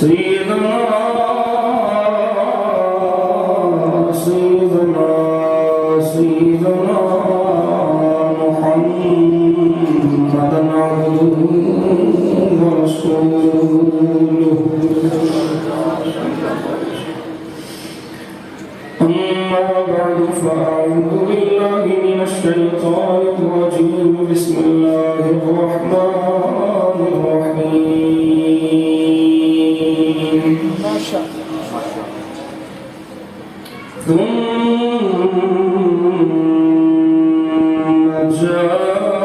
سيدنا سيدنا سيدنا محمد عبده ورسوله أما بعد فأعوذ بالله من الشيطان الرجيم بسم الله الرحمن الرحيم ثم جاءكم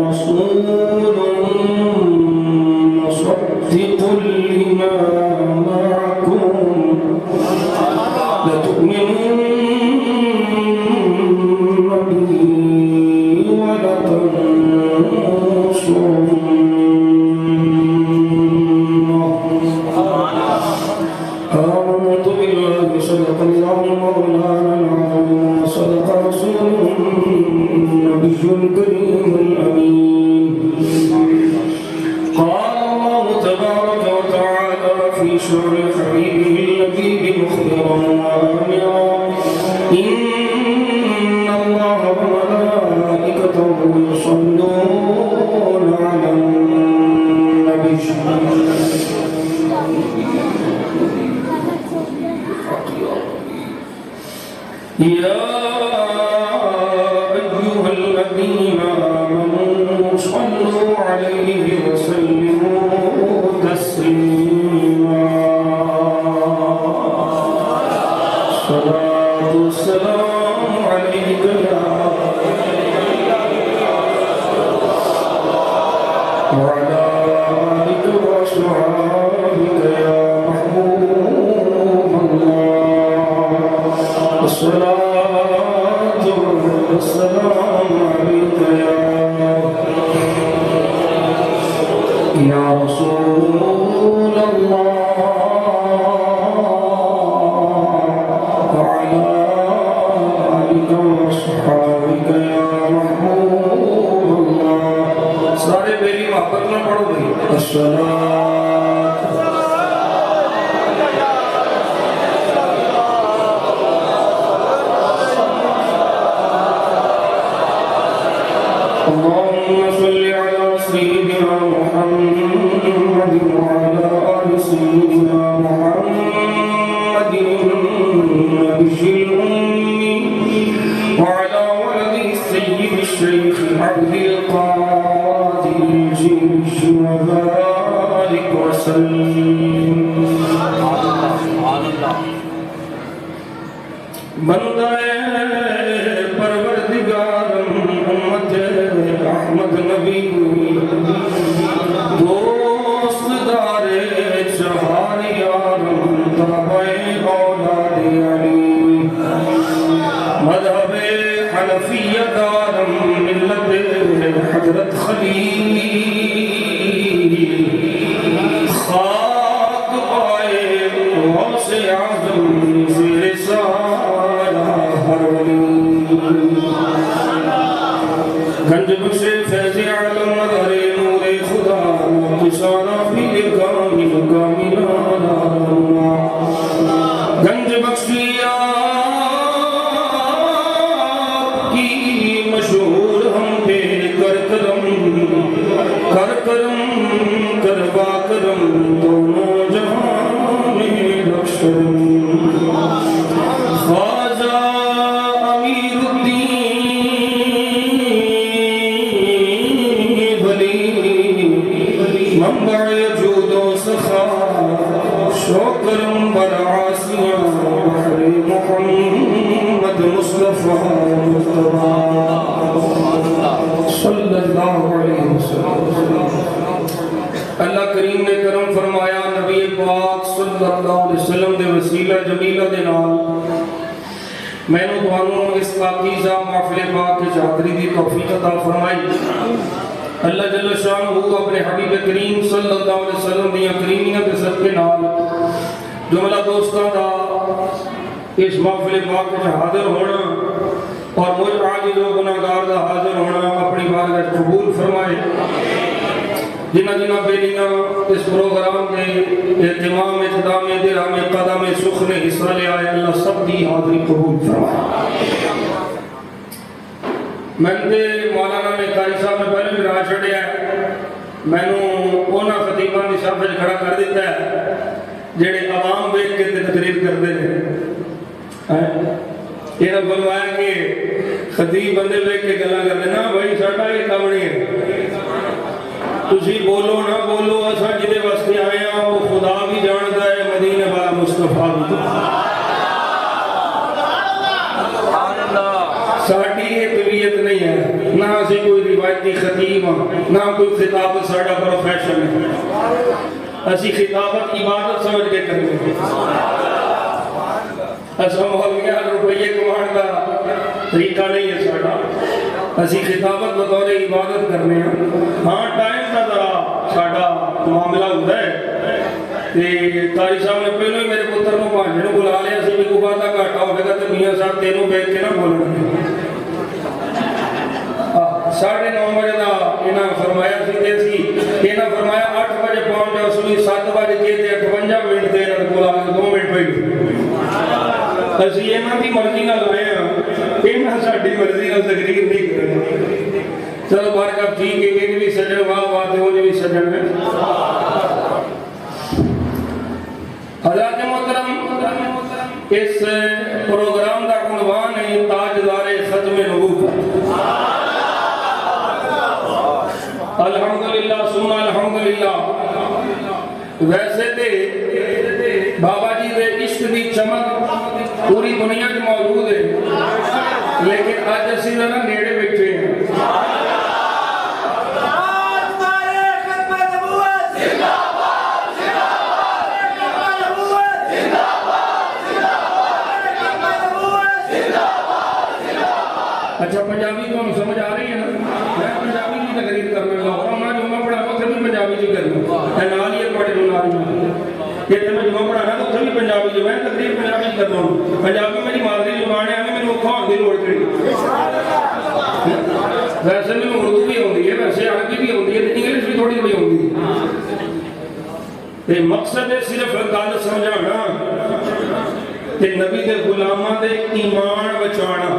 رسول مصدق لما معكم لتؤمنن به ولتنصرنه. آمنت بالله صدق الله مولانا العظيم وصدق رسوله النبي الكريم الأمين. قال الله تبارك وتعالى في شعر حبيبه اللبيب مخبرا وآمرا إن الله وملائكته يصلون على النبي يا أيها الذين آمنوا صلوا عليه وسلموا تسليما. الصلاة والسلام عليك وعلى آلك وأصحابك يا محبوب الله. الصلاة والسلام عليك يا رسول الله وعلى آلك وأصحابك يا محبوب الله. سارے میری محبت نہ پڑھو بھائی. اللهم صل على سيدنا محمد وعلى آل سيدنا محمد النبي الأمي وعلى ولده السيد الشيخ عبد القادر الجيش وبارك وسلم. بندہ پروردگار امت احمد نبی دوست دار چہار یارم تابع اولاد علی مذہب حنفیہ دارم ملت حضرت خلیل خاک پائے غوث اعظم زیر سایہ ہر ولی گنج بخش فیض عالم مظہر نور خدا کسانا پیر کامل کاملانا گنج بخشیا کی مشہور ہم پہ کر کرم کروا کرم دونوں جہاں میں بخشم. خواجہ امیر الدین ولی منبع جود و سخا شوکرم برعاسیاں بحر محمد مصطفیٰ صلی اللہ علیہ وسلم. اللہ کریم نے کرم فرمایا نبی پاک صلی اللہ علیہ وسلم دے وسیلہ جمیلہ دے نال میں نے تمہوں اس پاکیزہ محفل پاک کے حاضری دی توفیق عطا فرمائی. اللہ جل شانہ اپنے حبیب کریم صلی اللہ علیہ وسلم دی کریمیاں دے صدقے نال جملہ دوستاں دا اس محفل پاک کے حاضر ہونا اور مجھ عاجز و گناہگار دا حاضر ہونا اپنی بارگاہ قبول فرمائے. جنہ جنہ بیلیاں اس پروگرام کے اہتمام اقدام درام قدم سخن حصہ لے آئے اللہ سب دی حاضری قبول فرمائے میں نے مولانا نے قاری صاحب نے پہلے بھی راہ چھڑیا ہے میں نے اونا خطیبہ کی صاحب سے کھڑا کر دیتا ہے جڑے عوام بیٹھ کے تقریر کرتے ہیں یہ نہ بنوایا کہ خطیب بندے بیٹھ کے گلا کرتے نا بھائی ساڈا یہ کام نہیں ہے تسی بولو نہ بولو اساں جدے واسطے آئے ہیں وہ خدا بھی جانتا ہے مدینے والا مصطفیٰ بھی ساڑھی یہ طبیعت نہیں ہے نہ اسی کوئی روایتی خطیب نہ کوئی خطابت ساڑھا پروفیشن ہے اسی خطابت عبادت سمجھ کے کرنے ہیں ایسا مولویہ روپیے کمان کا طریقہ نہیں ہے ساڑھا اسی خطابت بطور عبادت کرنے ہیں ہاں ٹائم کا ذرا ساڑھا معاملہ ہوتا ہے کہ قاری صاحب نے پہلے ہی میرے پتر کو پانچے نے بلا لیا سی بھی کو باتہ کاٹا ہوگا تو میاں صاحب تینوں بیٹھ کے نہ بولنا 9:30 بجے دا انہاں فرمایا سی تے سی انہاں فرمایا 8 بجے پہنچ جاؤ سوئی 7 بجے کے 58 منٹ دے نال بولا 2 منٹ پہلے اسی انہاں دی مرضی نال آئے ہیں انہاں ساڈی مرضی نال تقریر نہیں کرنی چلو بارکہ ٹھیک ہے یہ بھی سجن واہ واہ تے وہ بھی سجن ہے حضرات محترم اس پروگرام کا عنوان ہے تاجدار ختم نبوت الحمدللہ ثم الحمدللہ ویسے تے بابا جی دے عشق دی چمک پوری دنیا میں موجود ہے لیکن آج اسی نہ نیڑے بیٹھے ہیں اچھا پنجابی تو ہم سمجھ آ رہی ہے نا میں پنجابی کی تقریر کرنے لگا اور میں جمعہ پڑھانا اتنے بھی پنجابی کی کرنا ہے نال یہ پڑھے جو نال یہ تے میں جمعہ پڑھانا تو اتنے بھی پنجابی جو میں تقریر پنجابی کی کرنا ہوں پنجابی میری مادری زبان ہے میں نے کھان دی لوڑ کری ویسے میں اردو بھی ہوتی ہے ویسے عربی بھی ہوتی ہے انگلش بھی تھوڑی تھوڑی ہوتی ہے مقصد ہے صرف گل سمجھانا کہ نبی دے غلاماں دے ایمان بچانا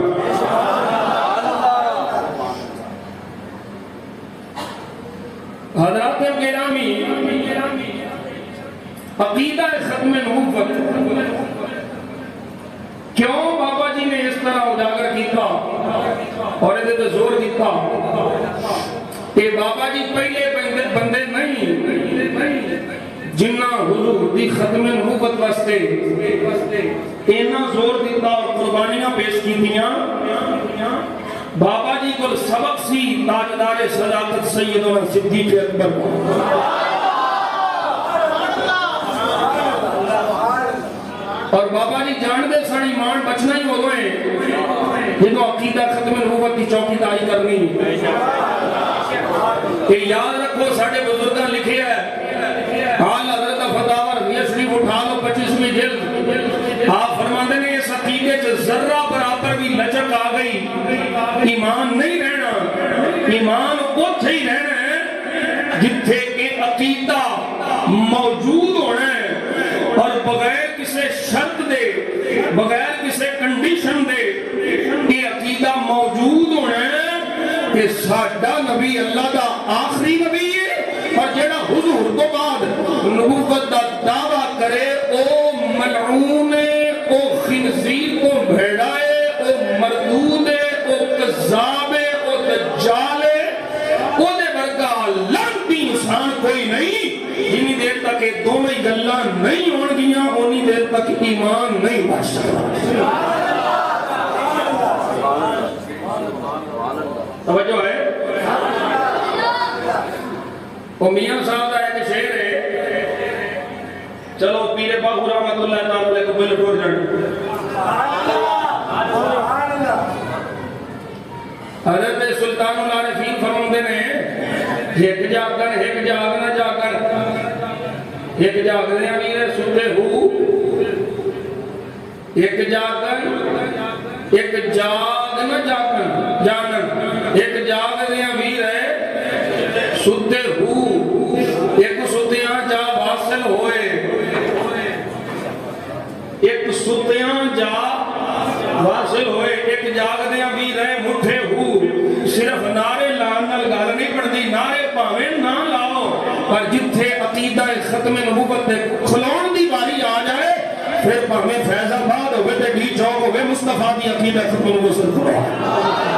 حضرات گرامی عقیدہ ختم نبوت کیوں بابا جی نے اس طرح اجاگر کیتا اور یہ تو زور کیتا کہ بابا جی پہلے بندے نہیں جنہ حضور دی ختم نبوت واسطے اینا زور دیتا اور قربانیاں پیش کیتیاں بابا جی کو سبق سی تاجدار صداقت سیدنا صدیق اکبر اور بابا جی جان دے سن ایمان بچنا ہی ہوئے جنہوں عقیدہ ختم نبوت کی چوکی داری کرنی کہ یاد رکھو ساڑھے بزرگاں لکھے ہے حال حضرت فتاور ریسری اٹھا لو 25ویں جلد آپ فرماتے ہیں اس عقیدے سے ذرہ برابر بھی لچک آ گئی ایمان نہیں رہنا ایمان اتھے ہی رہنا ہے جتھے کہ عقیدہ موجود ہونا ہے اور بغیر کسی شرط دے بغیر کسی کنڈیشن دے یہ عقیدہ موجود ہونا ہے کہ ساڈا نبی اللہ دا آخری نبی ہے اور جڑا حضور تو بعد نبوت دا دعویٰ کرے او ملعون ہے او خنزیر کو بھیڑائے او مردود ہے او قذاب ہے او دجال ہے او دے برگا لانتی انسان کوئی نہیں جنہی دیر تک یہ دونوں ہی گلہ نہیں ہون گیاں انہی دیر تک ایمان نہیں باشا توجہ ہے وہ میاں صاحب کا ایک شعر ہے چلو پیر باہو رحمت اللہ تعالی کو بل ٹور جڑ حضرت سلطان العارفین فرماتے ہیں ایک جاگن ایک جاگنا جاگن ایک جاگنے امیر ستے ہو ایک جاگن ایک جاگنا جاگن جانن ایک جاگنے امیر ہے ستے ہو پر جتھے عقیدہ ختم نبوت دے کھلون دی باری آ جائے پھر ہمیں فیض آباد ہوئے تے ڈی چوک ہوئے مصطفیٰ دی عقیدہ ختم نبوت سے کھلون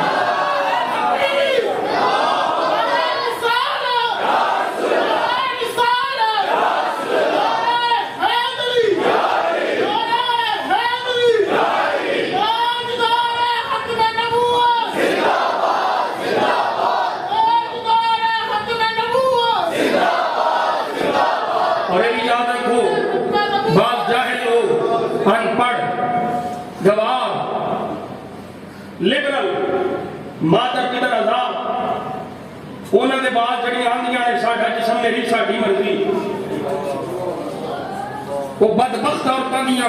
لبرل مادر پدر آزاد انہوں نے بعد جڑی آندیاں نے ساڑھا جسم میری ساڑھی مرضی وہ بدبخت عورتاں دیاں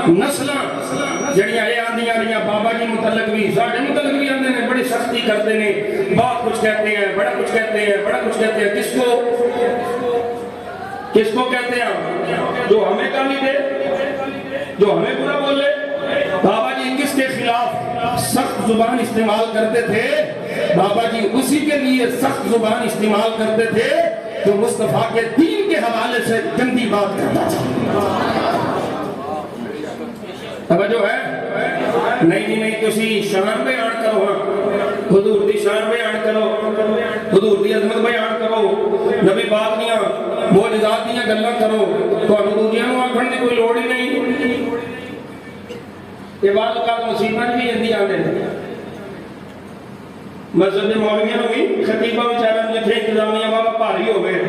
نسلاں جڑیاں اے آندیاں رہیاں بابا جی متعلق بھی ساڑھے متعلق بھی آندے نے بڑی سختی کرتے ہیں بہت کچھ کہتے ہیں بڑا کچھ کہتے ہیں بڑا کچھ کہتے ہیں کس کو کہتے ہیں جو ہمیں گالی دے جو ہمیں برا بولے بابا جی کس کے خلاف سخت زبان استعمال کرتے تھے بابا جی اسی کے لیے سخت زبان استعمال کرتے تھے جو مصطفیٰ کے دین کے حوالے سے گندی بات کرتا تھا توجہ ہے نہیں تسی شان بیان کرو حضور دی شان بیان کرو حضور دی عظمت بیان کرو نبی پاک دیاں معجزات دیاں گلاں کرو تانوں دوجیاں نوں آکھن دی کوئی لوڑ ہی نہیں یہ بعض اوقات مصیبت بھی اندی آنے مسجد مولویاں نوں بھی خطیبہ بیچارہ جتھے انتظامیہ بابا بھاری ہو گئے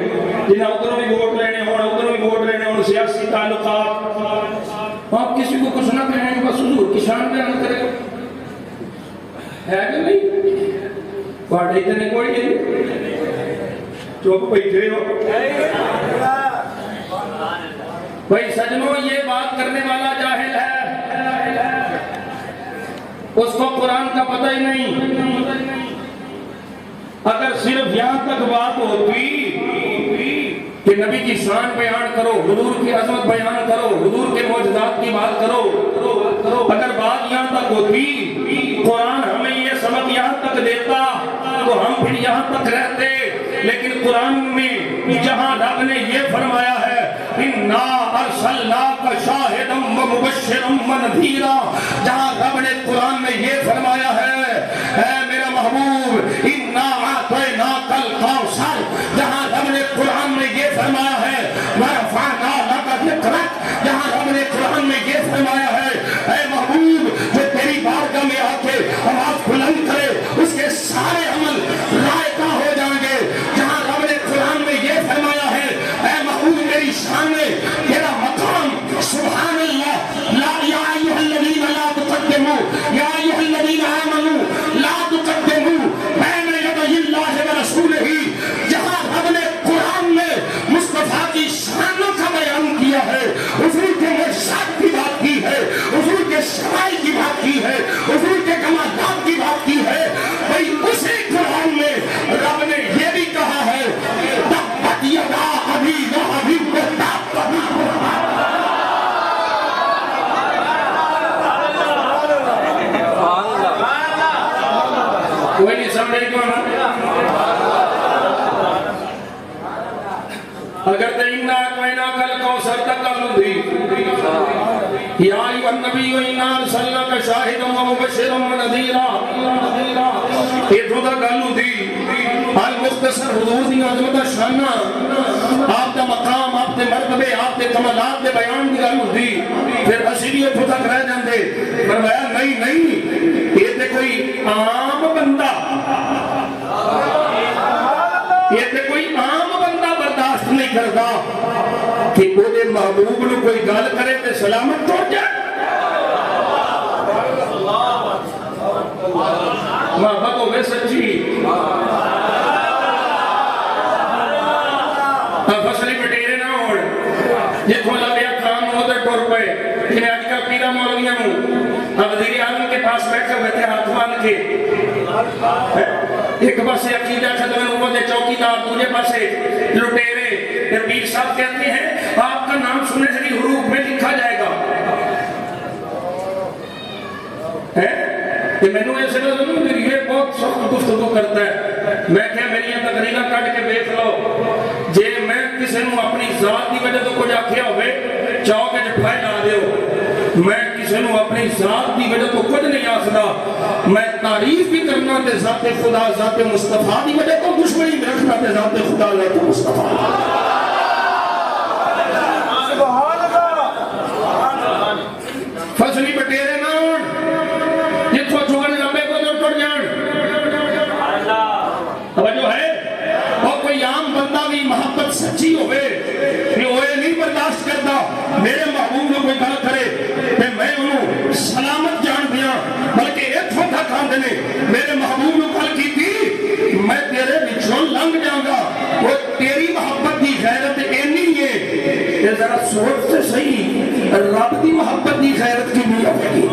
جنہیں ادھروں بھی ووٹ لینے ادھروں بھی ووٹ لینے سیاسی تعلقات آپ کسی کو کچھ نہ کہیں بس حضور کی شان بیان کرے ہے کہ نہیں پاڑے اتنے کوئی نہیں چوپ بیٹھے ہو بھائی سجنوں یہ بات کرنے والا جاہل ہے اس کو قرآن کا پتہ ہی نہیں اگر صرف یہاں تک بات ہوتی کہ نبی کی شان بیان کرو حضور کی عظمت بیان کرو حضور کے معجزات کی بات کرو اگر بات یہاں تک ہوتی قرآن ہمیں یہ سبق یہاں تک دیتا تو ہم پھر یہاں تک رہتے لیکن قرآن میں جہاں رب نے یہ فرمایا ہے اِنَّا أَرْسَلْنَاكَ شَاهِدًا وَمُبَشِّرًا وَنَذِيرًا جہاں رب نے قرآن میں یہ فرمایا ہے اے میرا محبوب اِنَّا أَعْطَيْنَاكَ الْكَوْثَرَ جہاں رب نے قرآن میں یہ فرمایا ہے وَرَفَعْنَا لَكَ ذِكْرَكَ جہاں رب نے قرآن میں یہ فرمایا ہے اے محبوب جو تیری بارگاہ میں آ کے آواز بلند کرے اس کے سارے عمل رائقہ ہو جائیں گے جہاں رب نے قرآن میں یہ فرمایا ہے اے محبوب میری شان میں تیرا مقام سبحان اللہ لا یا ایھا الذین لا تقدموا یا ایھا الذین آمنوا لا تقدموا بین یدی اللہ ورسولہ جہاں رب نے قرآن میں مصطفیٰ کی شانوں کا بیان کیا ہے حضور کے معجزات کی بات کی ہے حضور کے شمائل کی بات کی ہے حضور کے کمالات کی بات کی ہے بھئی اسی قرآن میں رب نے یہ بھی کہا ہے تبت یدا ابی لہب وتب کوئی نہیں سمجھے کیوں اگر تینا کوئنا کل کوثر تک کر دی یا ایوہ النبی و انا ارسلناک شاہدا و مبشرا و نذیرا یہ تو دا گلو دی المختصر حضور دی عظمت شانہ آپ دا مقام آپ دے مرتبے آپ دے کمالات دے بیان دی گلو دی پھر اسی تو تک رہ جاندے فرمایا نہیں یہ تے کوئی عام بندہ یہ تے کوئی عام بندہ برداشت نہیں کرتا کہ وہ دے محبوب نے کوئی گال کرے تے سلامت توڑ جائے محبت ہوئے سچی فصلی بٹیرے نہ ہوڑ جتوں لگیا کام ہوتے ٹور پہ انہیں آج کل پیرا مولویاں ہوں وزیر اعظم کے پاس بیٹھے ہوئے تھے ہاتھ مان کے ایک پاسے عقیدہ ختم نبوت چوکی دار دوسرے پاسے لٹیرے پیر صاحب کہتے ہیں آپ کا نام سننے سے حروف میں لکھا جائے گا کہ میں نے ایسے لوگ میری یہ بہت سخت گفتگو کرتا ہے میں کیا میری تقریرہ کٹ کے دیکھ لو جے میں کسی نے اپنی ذات کی وجہ تو کچھ آخیا ہوئے چوک پھائے لا دیو میں کسی نے اپنی ذات کی وجہ تو کچھ نہیں آخدا میں تعریف بھی کرنا تے ذات خدا ذات مصطفیٰ کی وجہ تو دشمنی بھی رکھنا تے ذات خدا ذات مصطفیٰ فصلی بٹیرے نہ ہون جتوں چوڑ لمبے کو جو ٹر جان توجہ ہے اور کوئی عام بندہ بھی محبت سچی ہوئے کہ وہ نہیں برداشت کرتا میرے محبوب کو کوئی گل کرے کہ میں انہوں سلامت جان دیا بلکہ ایک تھوڑا کھان دینے میرے محبوب کو گل کی تھی میں تیرے بچوں لنگ جاؤں گا وہ تیری محبت کی غیرت اینی ہے یہ ذرا سوچ سے صحیح رب کی محبت کی غیرت کی نہیں ہوگی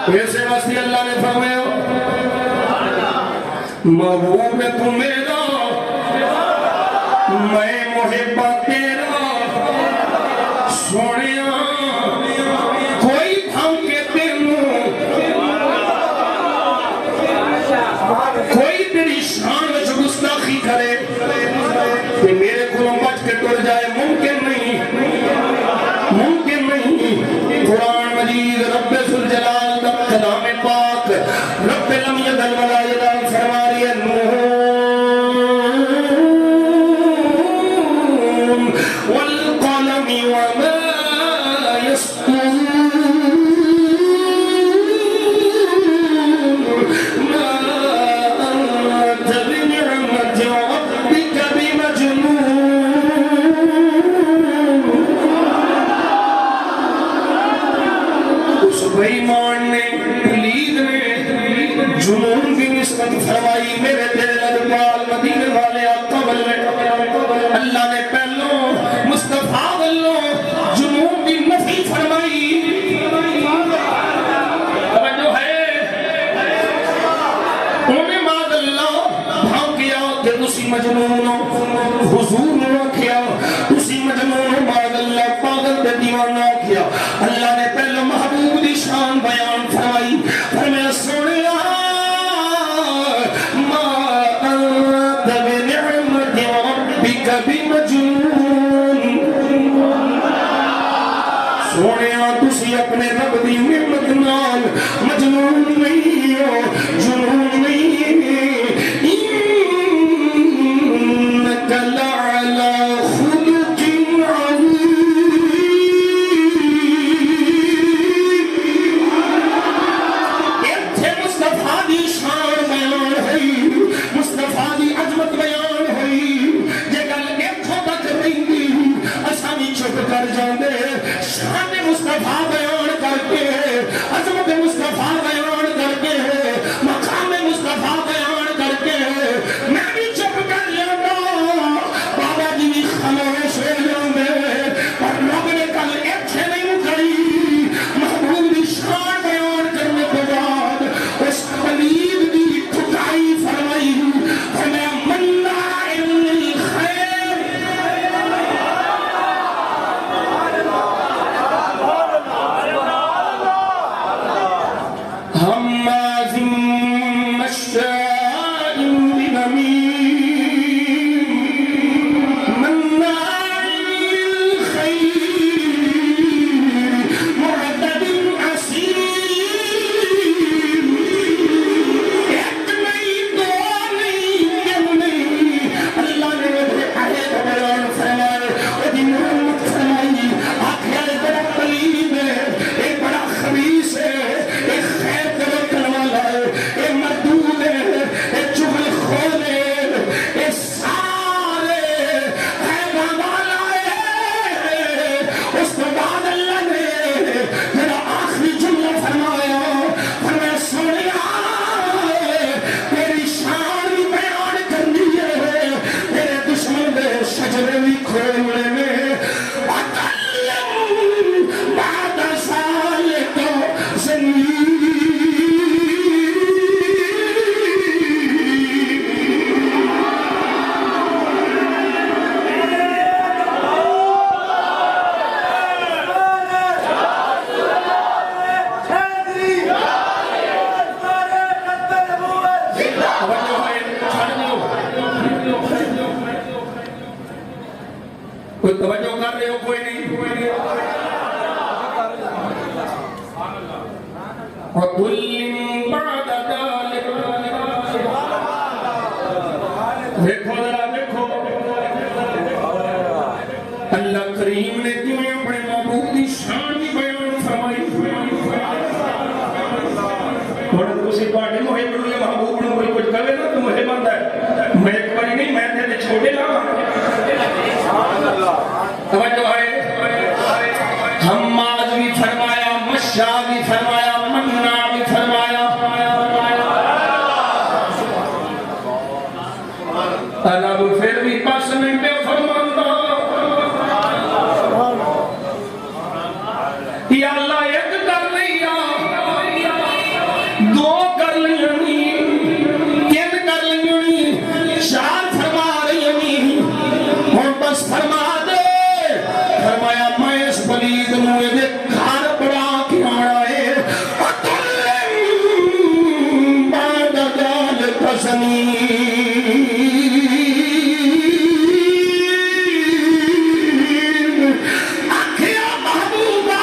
ایسے واسطے اللہ نے فرمایا محبوب تو میرا میں محبہ تیرا سونیا کوئی دھمکے تینوں کوئی تیری شان وچ گستاخی کرے کہ میرے کو بچ کے ٹر جائے ممکن نہیں قرآن مجید رب ذوالجلال کلام پاک رب لم یزل ولا یزال فرما رہی ہے نون والقلم وما يسطرون ما أنت بنعمة ربك بمجنون اس بےمان نے پلید نے جنون کی نسبت فرمائی میرے دل ادبال مدینے والے آقا بلے اللہ نے پہلو مصطفیٰ بلو جنون کی نفی فرمائی توجہ ہے انہیں ماد اللہ بھاؤ کیا کہ تسی مجنون حضور نے کیا تسی مجنون ماد اللہ پاگل دے دیوانہ کیا اللہ نے پہلو محبوب دی شان بیان فرمائی فرمایا سنیا ما انت بنعمت ربک بمجنون سنیا تسی اپنے رب دی نعمت نال مجنون نہیں ہو جنون نہیں انک لعلی خلق عظیم توجہ ہے چھڑ دیو کوئی توجہ کر رہے ہو کوئی نہیں وَكُلٍّ بَعْدَ ذَلِكَ دیکھو ذرا دیکھو اللہ کریم نے تمہیں اپنے محبوب کی شان بھی بیان فرمائی اور اسی پارٹی مجھے بڑھوئے محبوب نے کوئی کچھ کرے نا تو مجھے بند ہے میں ایک باری نہیں میں تھے چھوڑے نا توجہ ہے حماد بھی فرمایا مشا بھی فرمایا منع بھی فرمایا رب پھر بھی پاس میں بے فرماندہ یا اللہ ایک کر لیا دو کر لیا تین کر لیا چار فرما رہی اور بس فرما دے فرمایا میں اس پلید موئے دے گھر بڑا کی آڑا ہے وَتُلِّمْ بَعْدَ ذَلِكَ زَنِيمٍ آخیا محبوبہ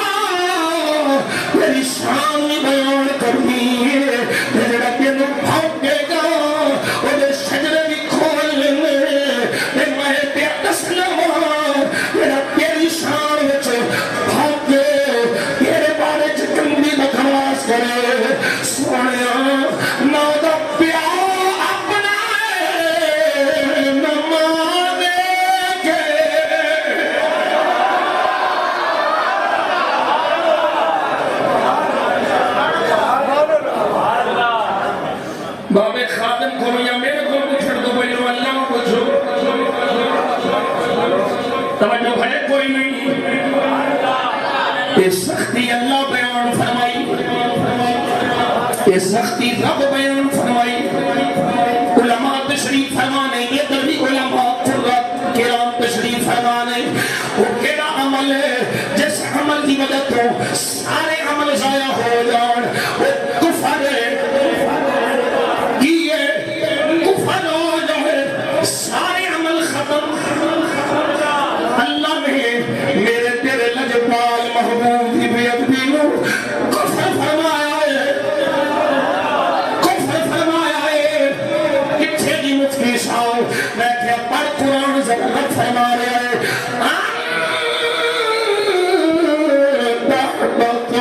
میری شان بیان کرنی ہے جڑا تینوں بھوکے گا وہ شجرے بھی کھول لینے میں پہ دسنا میرا تیری شان وچ بھوکے تیرے بارے چکندی بکواس کرے سونیا نہ دا پیار اپنا نہ مانے کے بابے خادم کو یا میرے کو چھڑ دو پہلے اللہ کو چھو توجہ ہے کوئی نہیں یہ سختی اللہ بیان فرمائی یہ سختی رب بیان فرمائی علماء تشریف فرمانے یہ دربی علماء قرآن کرام تشریف فرمانے وہ کیڑا عمل ہے جس عمل کی وجہ تو سارے عمل ضائع ہو جان وہ کفر ہے یہ کفر ہو جائے سارے عمل ختم اللہ نے میرے تیرے لجپال محبوب کی بے ادبی کو کفر فرمایا ہے کتھے دی مفتی شاہ میں کیا پڑھ قرآن ضرورت فرما رہا ہے تحبط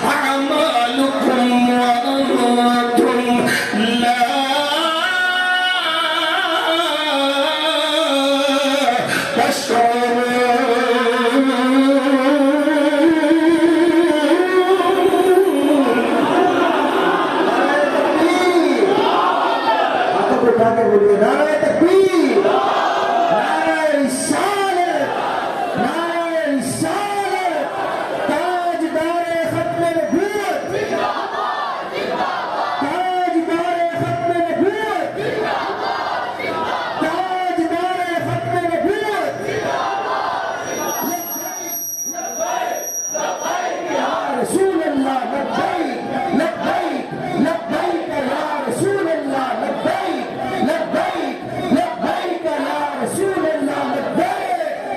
اعمالکم وانتم لا بولیے نعرہ تکبیر نعرہ رسالت نعرہ رسالت تاجدار ختم نبوت تاجدار ختم نبوت تاجدار ختم نبوت یا رسول اللہ لبیک لبیک لبیک یا رسول اللہ لبیک لبیک لبیک یا رسول اللہ لبیک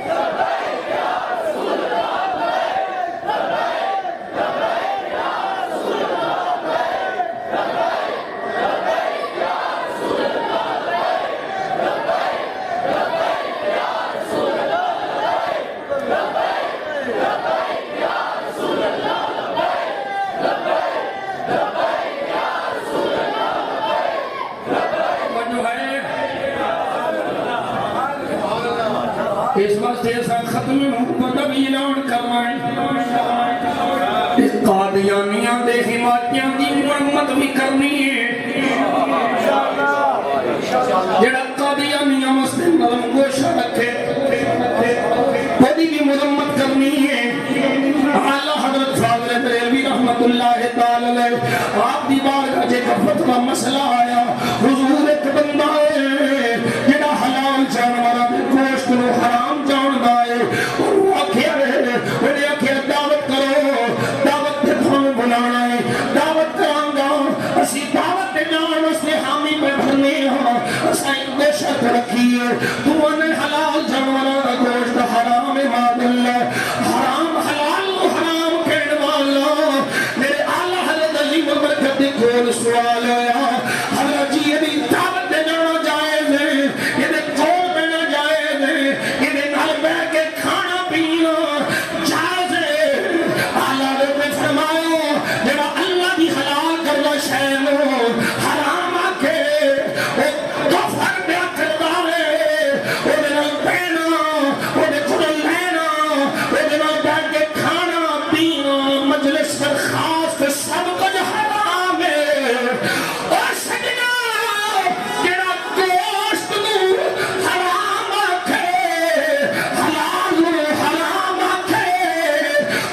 لبیک یا رسول اللہ اس وقت ایسا ختم محبت ابھی اعلان کروائیں اس قادیانیاں دے حمایتیاں دی مرمت بھی کرنی ہے جڑا قادیانیاں مسلم نظم گوشہ رکھے بھی مرمت کرنی ہے اعلیٰ حضرت فاضل بریلوی رحمت اللہ تعالی علیہ آپ دی بارگاہ جے کا فتوہ مسئلہ آیا حضور ایک بندہ ہے جڑا حلال جانورہ دے گوشت نو حرام جان دائے اور وہ آکھیا ہے انہیں آکھیا دعوت کرو دعوت دے تھانو بنانا ہے دعوت کرانگا اسی دعوت دے جان اس نے تو نے حلال جانوراں دا گوشت حرام ماد اللہ حرام حلال حرام کہن والا میرے اعلی حضرت علی برکت دے کول سوال آیا حضرت جی دی دعوت تے جانا جائز ہے یہ دے کول بیٹھنا جائز ہے یہ دے نال بیٹھ کے کھانا پینا جائز ہے اعلی حضرت نے فرمایا جڑا اللہ دی حلال کرنا شے نو حرام آکھے او کفر پیا کردا ہے او دے نال پینا او دے کول لینا او دے نال بیٹھ کے کھانا پینا مجلس پر خاص تے سب کچھ حرام ہے اور سجنا جڑا گوشت نو حرام آکھے حلال نو حرام آکھے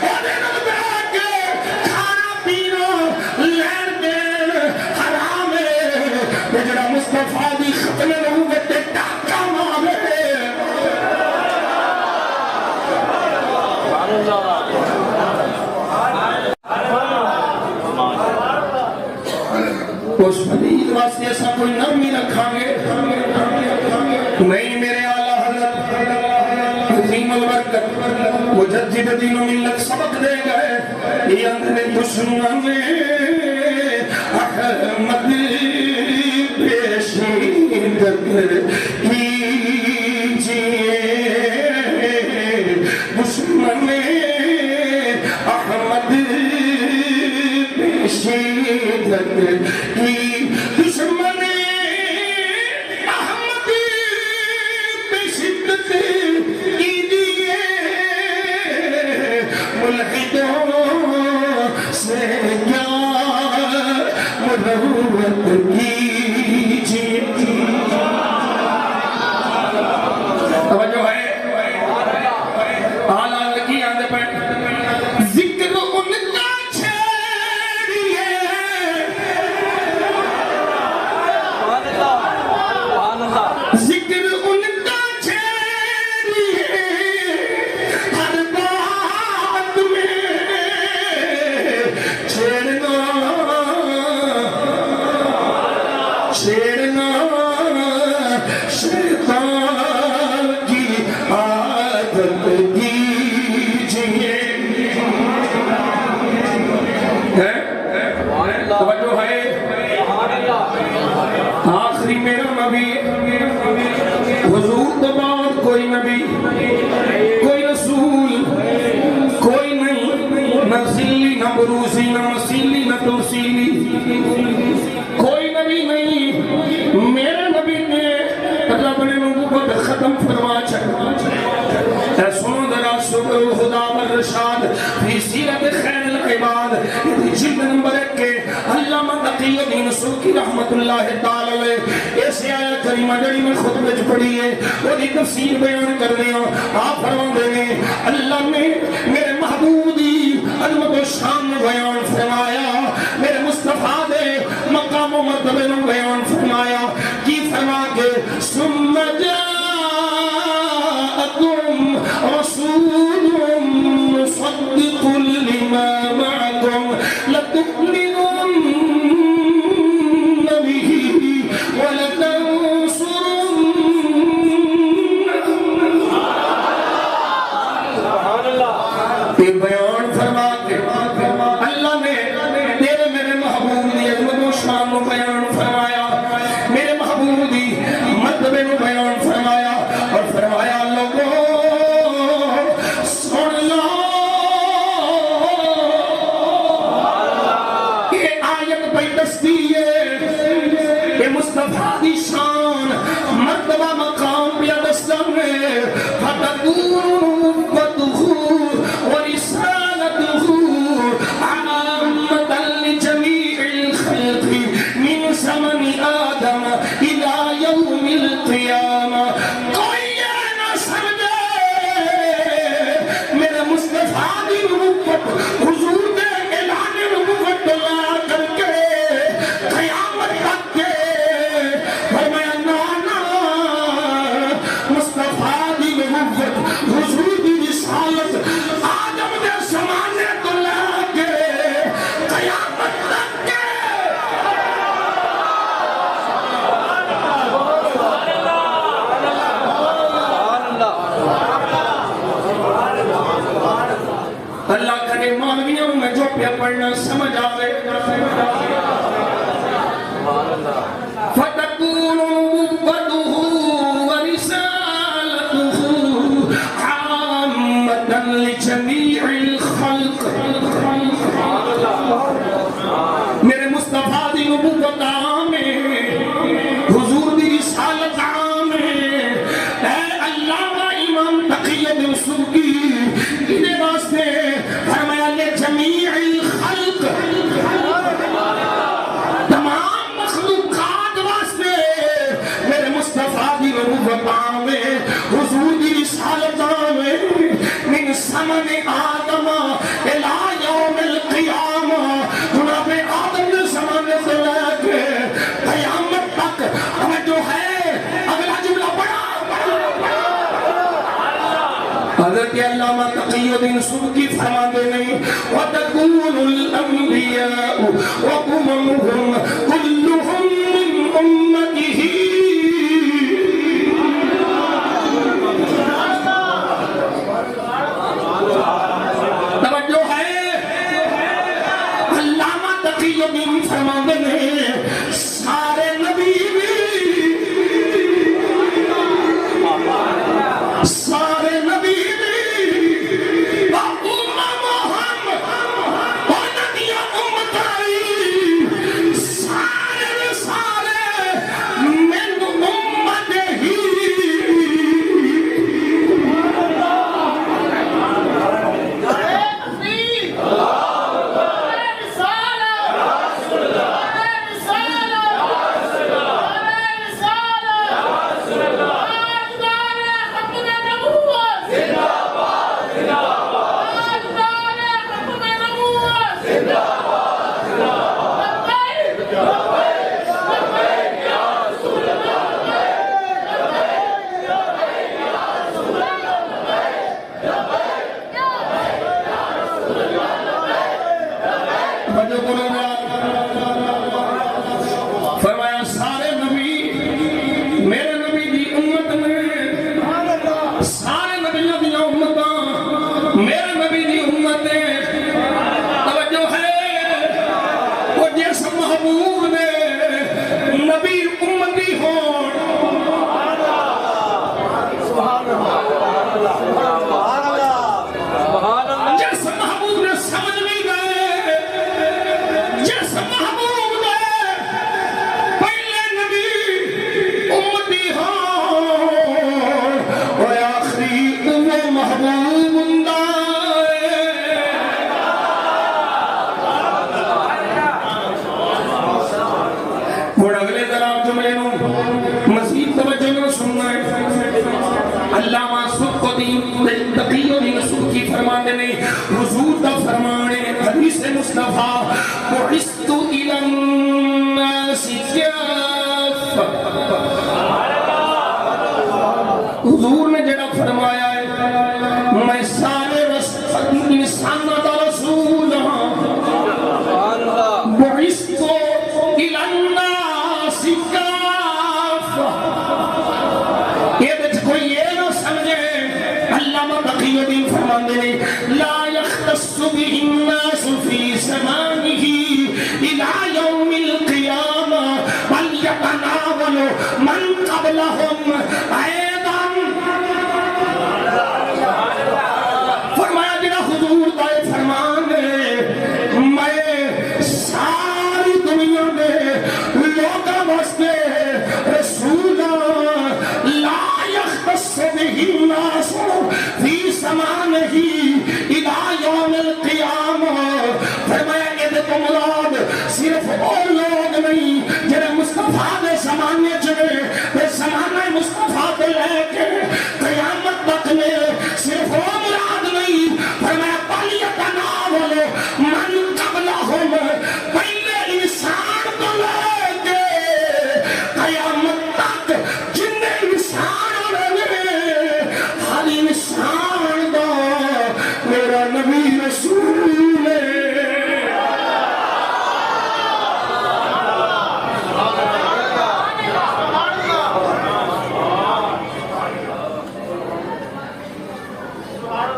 او دے نال بیٹھ کے کھانا پینا لین دین حرام ہے تے جڑا مصطفیٰ دی ختم نبوت تے ڈاکا مارے اس فرید واسطے ایسا کوئی نرمی رکھا گے نہیں میرے اعلیٰ حضرت عظیم البرکت مجدد دین و ملت سبق دے گئے یہ اندر دشمن احمد پیشیدت کیجئے دشمن احمد پیشیدت کی دشمن احمد پیشیدت کیجئے ملحدوں سے کیا مروت کیجئے توجہ ہے آلہ لکی آندے پر ذکر ان کا چھیڑیے ذکر ان کا چھیڑیے ہر بات میں چھیڑنا چھیڑنا شیطان کی عادت دیجئے توجہ ہے آخری میرا نبی حضور تو بعد کوئی نبی کوئی رسول کوئی نہیں نہ ذلی نہ بروزی نہ مسیلی نہ ترسیلی کوئی نبی نہیں میرے نبی نے رب نے نبوت ختم فرما چھڑا اے سنو ذرا سبر خدا والرشاد فی سیرت خیر العباد جلد نمبر 1 کے علامہ تقی الدین سبکی رحمت اللہ تعالی علیہ ایسے آیا کریمہ جڑی میں خطبہ پڑھی ہے وہ دی تفسیر بیان کر رہے ہیں آپ فرمان دے گے اللہ نے میرے محبوب دی عظمت و شان میں بیان فرمایا میرے مصطفیٰ دے مقام و مرتبے میں بیان فرمایا کی فرما کے ثم جاءکم رسول مصدق لما معکم لتؤمنن به ولتنصرنه یہ بیان فرما کے اللہ نے تیرے میرے محبوب دی عظمت و شان کو بیان فرمایا میرے محبوب دی مرتبے کو بیان فرمایا اور فرمایا لوگوں سن لو یہ آیت پہ تصدیق ہے کہ مصطفیٰ دی شان مرتبہ مقام پہ دستم ہے فتدور نبوتہ ورسالتہ عامة لجميع الخلق من زمن آدم إلى يوم القيامة کوئی یہ نہ سمجھے میرے مصطفیٰ دی نبوت حضور دے اعلان نبوت لا کر کے قیامت تک کے منصوب کی فرماتے نہیں وَتَكُونُ الْأَنْبِيَاءُ وَأُمَمُهُمْ كُلُّهُمْ مِنْ أُمَّتِهِ توجہ ہے علامہ تقی الدین فرماتے ہیں سارے نبی بھی سارے نبی بھی وَأُمَمُهُمْ وَنَبِيَ أُمَّتَائِ سارے من أُمَّتِهِ فرمایا سارے نبی میرے نبی دی امت میں سارے نبیوں دی امتاں میرے نبی دی امتیں توجہ ہے وہ جیسا محبوب نے نبی امتی ہون جیسا محبوب نے سمجھ نہیں گئے جیسا محبوب نے پہلے نبی امتی ہون اور آخری وہ محبوب اور اگلے طرح جملے نو مزید توجہ نو سننا ہے علامہ سبکدین تقی الدین سبکی فرماتے نے حضور دا فرمانے حدیث مصطفیٰ بعثت الی الناس کافۃ حضور نے جڑا فرمایا ہے میں سارے انسانوں دا رسول ہوں بعثت الی الناس کافۃ یہ دیکھ کوئی یہ نہ سمجھے علامہ تقی الدین فرماتے ہیں لا يختص به الناس في زمانه الى يوم القيامة بل يتناول من قبلهم ايضا فرمایا جڑا حضور کا فرمان ہے میں ساری دنیا میں لوگوں واسطے رسول لا يختص به الناس في زمانه الى يوم القيامة فرمایا کہ تو مراد صرف وہ لوگ نہیں جنہیں مصطفیٰ دے زمانے چلے زمانہ مصطفیٰ دے لے کے قیامت تک میں صرف وہ مراد نہیں فرمایا بل يتناول من قبلهم پہلے انسان کو لے کے قیامت تک جنہیں انسان رہے ہر انسان دا میرا نبی رسول ہے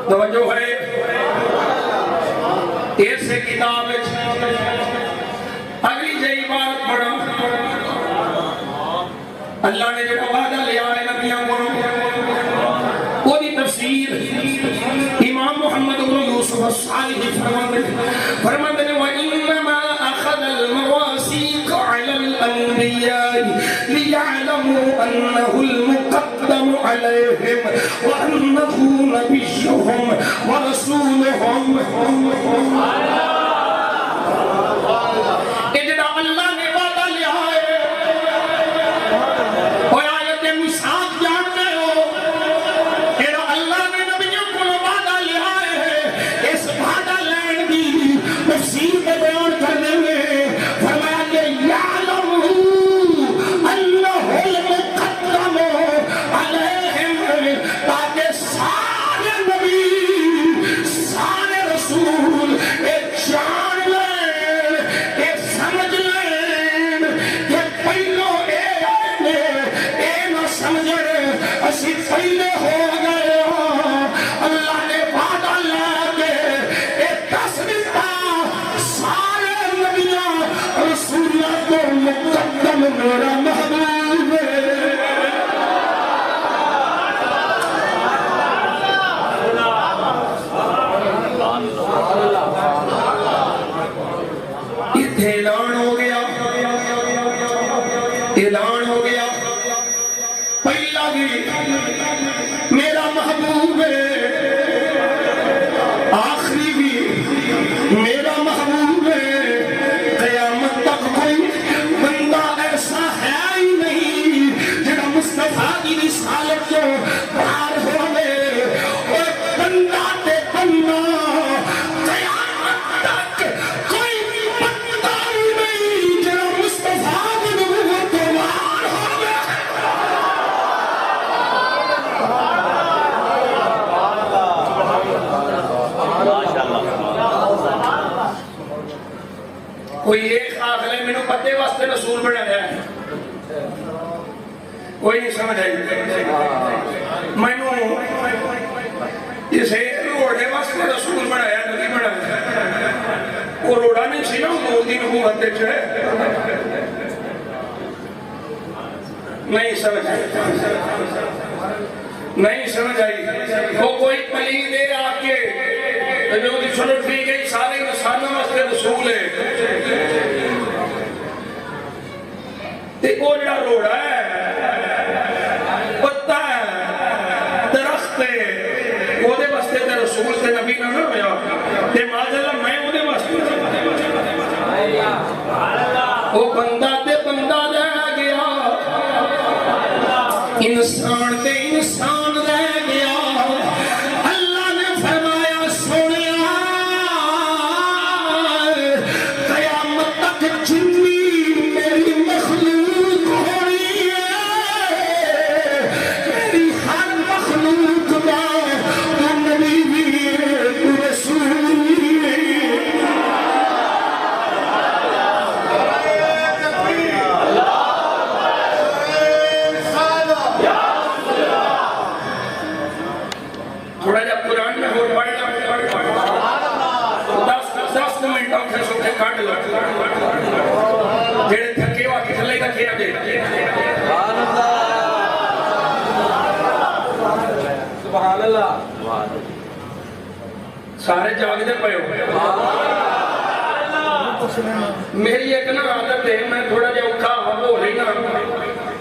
توجہ ہے ایسے کتاب اگلی جی بات پڑھا اللہ نے جو وعدہ لیا ہے نبیوں کو وہ دی تفسیر امام محمد بن یوسف الصالح فرماتے ہیں وَإِنَّمَا أَخَذَ الْمَوَاسِيقَ عَلَى الْأَنْبِيَاءِ لِيَعْلَمُوا أَنَّهُ الْمُقَدَّمُ عَلَيْهِمْ وَأَنَّهُ نَبِيُّهُمْ وَرَسُولُهُمْ اجڑا اللہ نے وعدہ لیا ہے اور آیت میثاق جانتے ہو اجڑا اللہ نے نبیوں کو وعدہ لیا ہے اس وعدہ لین کی تفسیر میں بیان کرنے میں فرمایا کہ یعلموا انہ المقدم علیہم تاکہ سارے نبی مقدم میرا محبوب ہے اعلان ہو گیا اعلان ہو گیا پہلا بھی میرا محبوب ہے آخری بھی میرا محبوب ہے قیامت تک کوئی بندہ ایسا ہے ہی نہیں جنہا مصطفیٰ کی رسالت کو پار ہوئے اور بندہ تے بندہ کوئی ایک آخلے میں نے پتے واسطے رسول بڑھایا ہے کوئی نہیں سمجھ آئی میں نے اسے روڑے واسطے رسول بڑھایا نہیں بڑھایا وہ روڑا نہیں سی نا وہ دی نبوت دیکھ ہے نہیں سمجھ آئی نہیں سمجھ آئی وہ کوئی پلی دے آکے جو دی سنت بھی گئی سارے انسانوں واسطے رسول ہے تے وہ جڑا روڑا ہے پتا ہے درخت ہے وہ دے واسطے تے رسول تے نبی نہ ہویا تے معاذاللہ میں وہ دے واسطے وہ بندہ تے بندہ رہ گیا انسان تے انسان رہ گیا اللہ نے فرمایا سونیا قیامت تک جنی میری مخلوق ہونی ہے میری ہر مخلوق دا تو نبی بھی ہے تو رسول بھی ہے تھوڑا جب قرآن میں ہو دس منٹ ہم کھے سوکھے کھاٹ لو جیڑے تھکے ہوا کی کھلے کا کھیا دے سبحان اللہ سارے جاگ دے پہے ہو میری ایک نا عادت ہے میں تھوڑا جا اکھا ہو رہی نا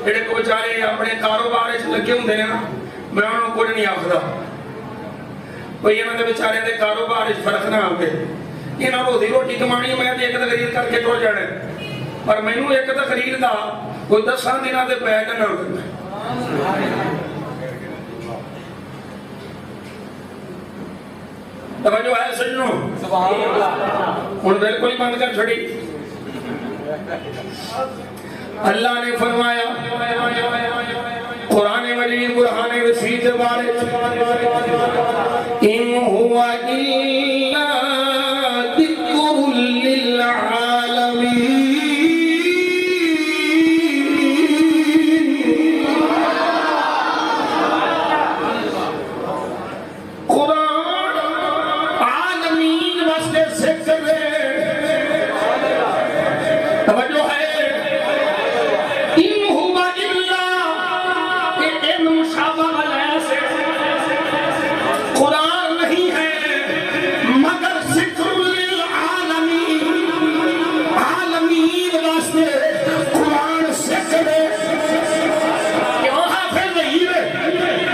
جیڑے کو بچارے اپنے کاروبار لگے ہوں دینے نا میں انہوں کو نہیں آخدا کوئی یہ نہ بچارے دے کاروبار اس فرق نہ آگے یہ نہ روزی روٹی کمانی میں ایک تقریر کر کے ٹور جانے پر میں نے ایک تقریر دا کوئی 10 دنوں دے پید نہ توجہ ہے سجنوں ان بالکل بند کر چھڑی اللہ نے فرمایا قرآن مجید برہان رسید بارے ان ہوا الا ذکر للعالمین قرآن عالمین واسطے ذکر ہے توجہ ہے قرآن نہیں ہے مگر ذکر للعالمین عالمین واسطے قرآن ذکر ہے کیوں حافظ نہیں ہے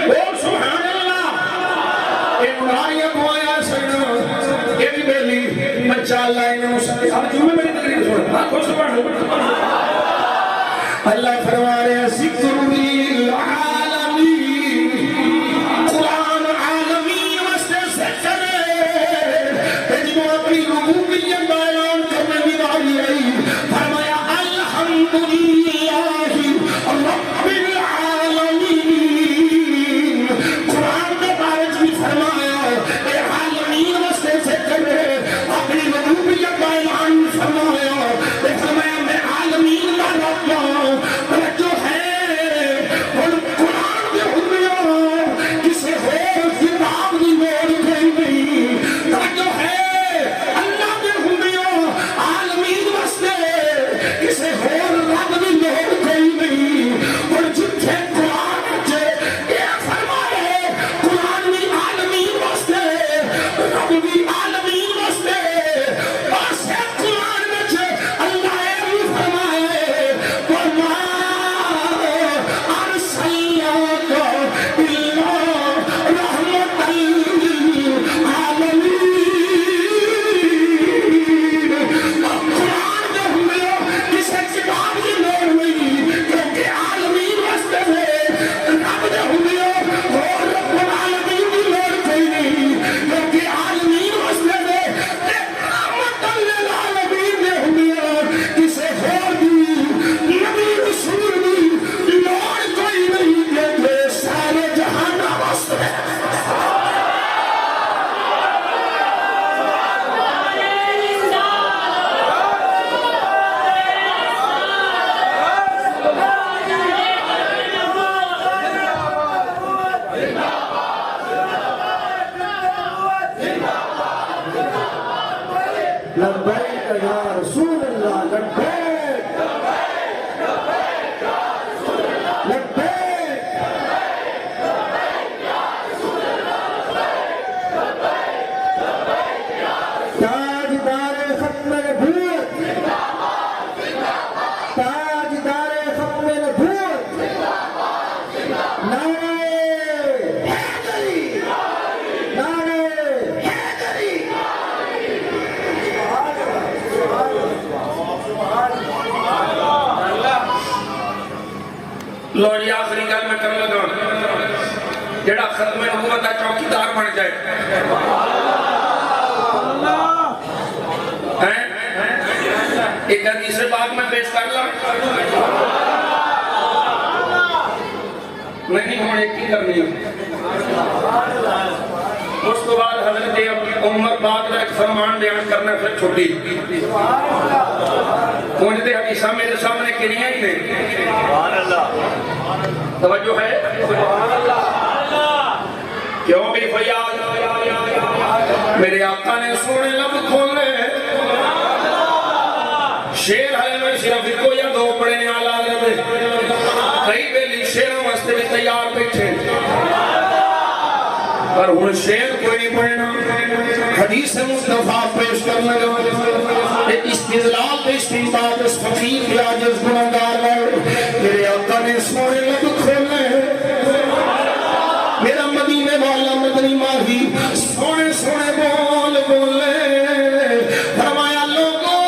اور سبحان اللہ ایک ماریہ کو آیا سجنہ یہ بھی بیلی بچہ اللہ انہیں مسئلہ اب جمعہ میری تقریر سوڑا آپ کو سبحان اللہ فرما رہے ہیں ذکر للعالمین رب لو جی آخری گل میں کرنے لگا جڑا ختم نبوت کا چوکیدار بن جائے ایک حدیث پاک میں پیش کر لا نہیں ہوں ایک ہی کرنی ہے اس کو بعد حضرت عمر پاک کا ایک فرمان بیان کرنا پھر چھوٹی پہنچتے حدیثہ میرے سامنے کنیاں ہی نہیں توجہ ہے کیوں بھی فیاض میرے آقا نے سونے لب کھولے شیر ہے میں صرف کو یا دو پڑھنے آلہ لبے کئی بیلی شیروں واسطے بھی تیار بیٹھے پر ہن شیر کوئی نہیں پڑھنا حدیث مصطفیٰ پیش کرنا ایک استدلال پہ استنباط اس فقیر کے عاجز گناہگار میرے آقا نے سونے لب کھولے میرا مدینے والا مدنی ماہی سونے سونے بول بولے فرمایا لوگوں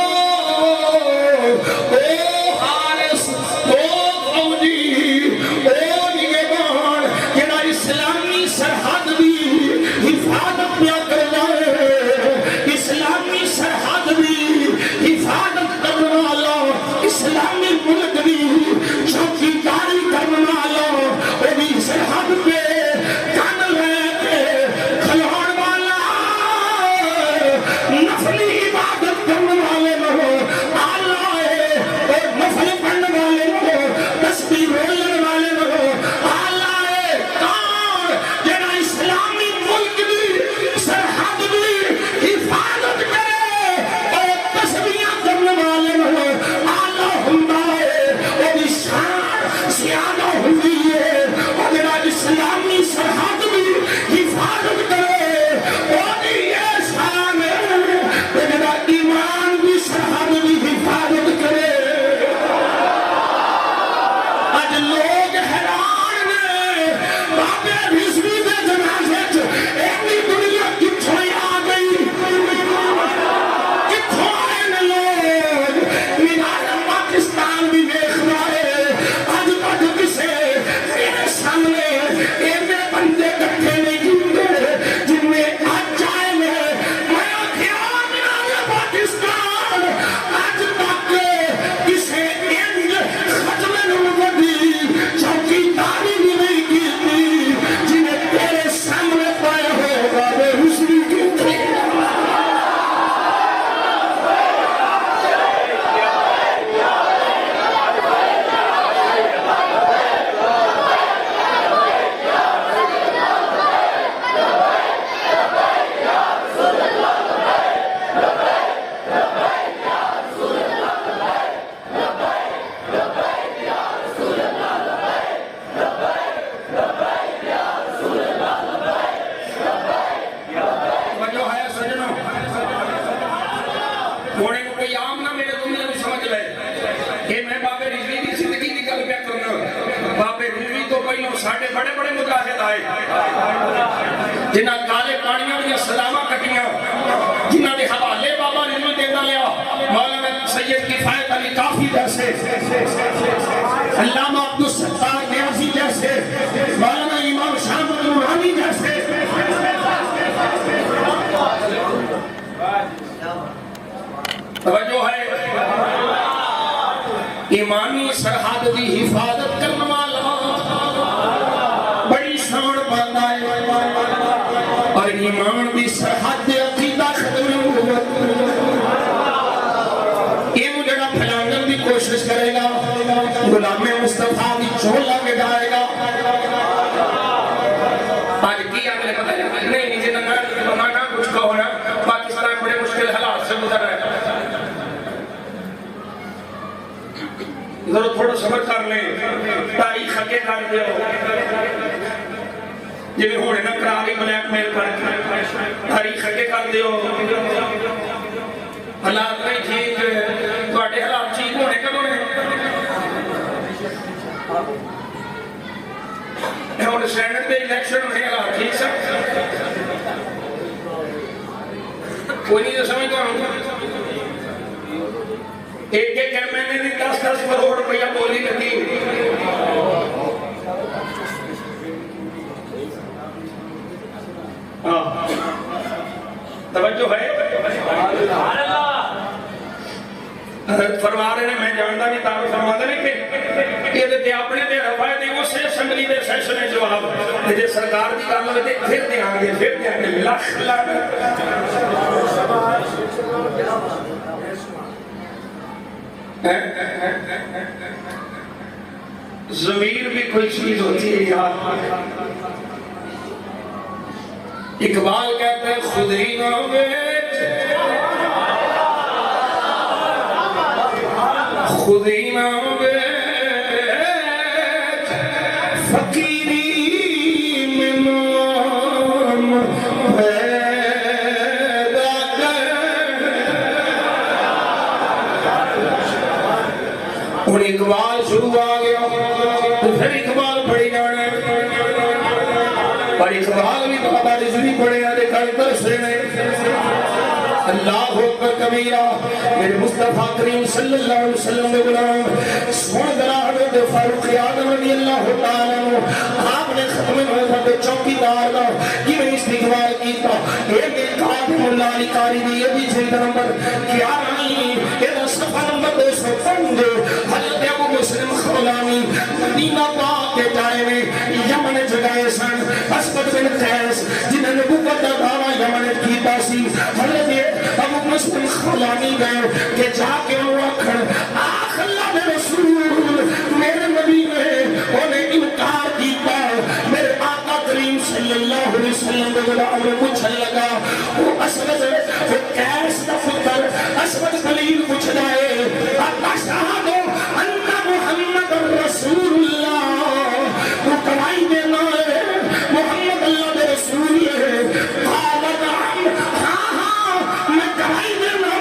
او حارس او فوجی او نگہبان جڑا اسلامی سرحد بھی حفاظت پیا کرنا ہے اسلامی سرحد بھی حفاظت کرنا والا اسلامی ملک بھی چوکیداری کرنا والا وہ بھی سرحد پہ ساڑھے بڑے بڑے مجاہد آئے جنہ کالے پانیاں بھی سلامہ کٹیاں جنہ نے حوالے بابا رضوی دینا لیا مولانا سید کفایت علی کافی جیسے علامہ عبدالستار نیازی جیسے مولانا امام شام نورانی جیسے توجہ ہے ایمانی سرحد دی حفاظت کرنے والا بڑی شان پاتا ہے اور ایمان دی سرحد دے عقیدہ ختم نبوت یہ مجھے پھیلانے دی کوشش کرے گا غلام مصطفیٰ دی چولا میں جائے گا آج کی آگے پتہ نہیں نیچے نہ کچھ کہو نا پاکستان بڑے مشکل حالات سے گزر رہے ہیں ضرور تھوڑا صبر کر لیں تاریخ اگے کر دیو جنہیں ہونے نہ قراری بلیک میل کر تاریخ اگے کر دیو حالات نہیں ٹھیک تواڈے حالات ٹھیک ہونے کدوں نے ہن سینٹ دے الیکشن ہونے حالات ٹھیک سا کوئی نہیں سمجھتا ہوں ایک ایک ایم این اے نے 10-10 کروڑ روپیہ بولی لگی جانتا نہیں تاکہ فرماتا نہیں کہ یہ تے اپنے تے رفائے تے اسے اسمبلی دے سیشن جواب جے سرکار دی کر لو تے پھر دے آگے لاکھ ضمیر بھی کوئی چیز ہوتی ہے یار اقبال کہتا ہے خود ہی نہ خود ہی نہ فقیری میں نام پیدا کر اور اقبال شروع آ گیا تو پھر اقبال پڑھی جانے اور اقبال بھی بابا رضوی پڑھے آدھے کل ترس رہے اللہ اکبر کبیرہ میرے مصطفیٰ کریم صلی اللہ علیہ وسلم دے غلام سون ذرا حضرت فاروق اعظم رضی اللہ تعالیٰ عنہ آپ نے ختم نبوت دے چوکیدار دا کہ میں استقبال کیتا ایک قادم اللہ علی قاری دی یہ بھی جلد نمبر 11 یہ صفحہ نمبر 205 حضرت ابو مسلم خولانی مدینہ پاک کے جائے میں یمن جگائے سن اسبت بن قیس جنہیں نبوت دا دعویٰ یمن کیتا سی حضرت ابو مسلم خولانی گئے کہ جا کے وہ اکھڑ آخ اللہ میں رسول میرے نبی نے انہیں انکار کیتا میرے آقا کریم صلی اللہ علیہ وسلم کے غلام میں پوچھنے لگا وہ اسود وہ قیس دا پتر اسود خلیل پوچھ رہے اشہدو ان محمد رسول اللہ وہ کمائی دینا ہے محمد اللہ کے رسول ہے قال نعم ہاں میں کمائی دینا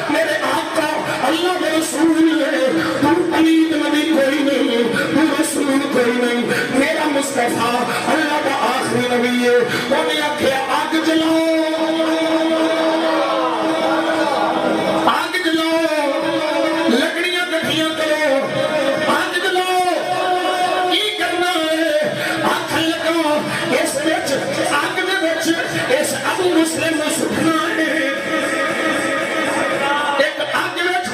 میرے آقا اللہ کے رسول ہے تو پلید نبی کوئی نہیں تو رسول کوئی نہیں میرا مصطفیٰ اللہ کا آخری نبی ہے انہیں آکھیا آگ جلاؤ آگ جلاؤ لکڑیاں کٹھیاں کرو آگ جلاؤ کی کرنا ہے آگ لگا اس وچ آگ دے وچ اس ابو مسلم کو سکھنا ہے ایک آگ وچ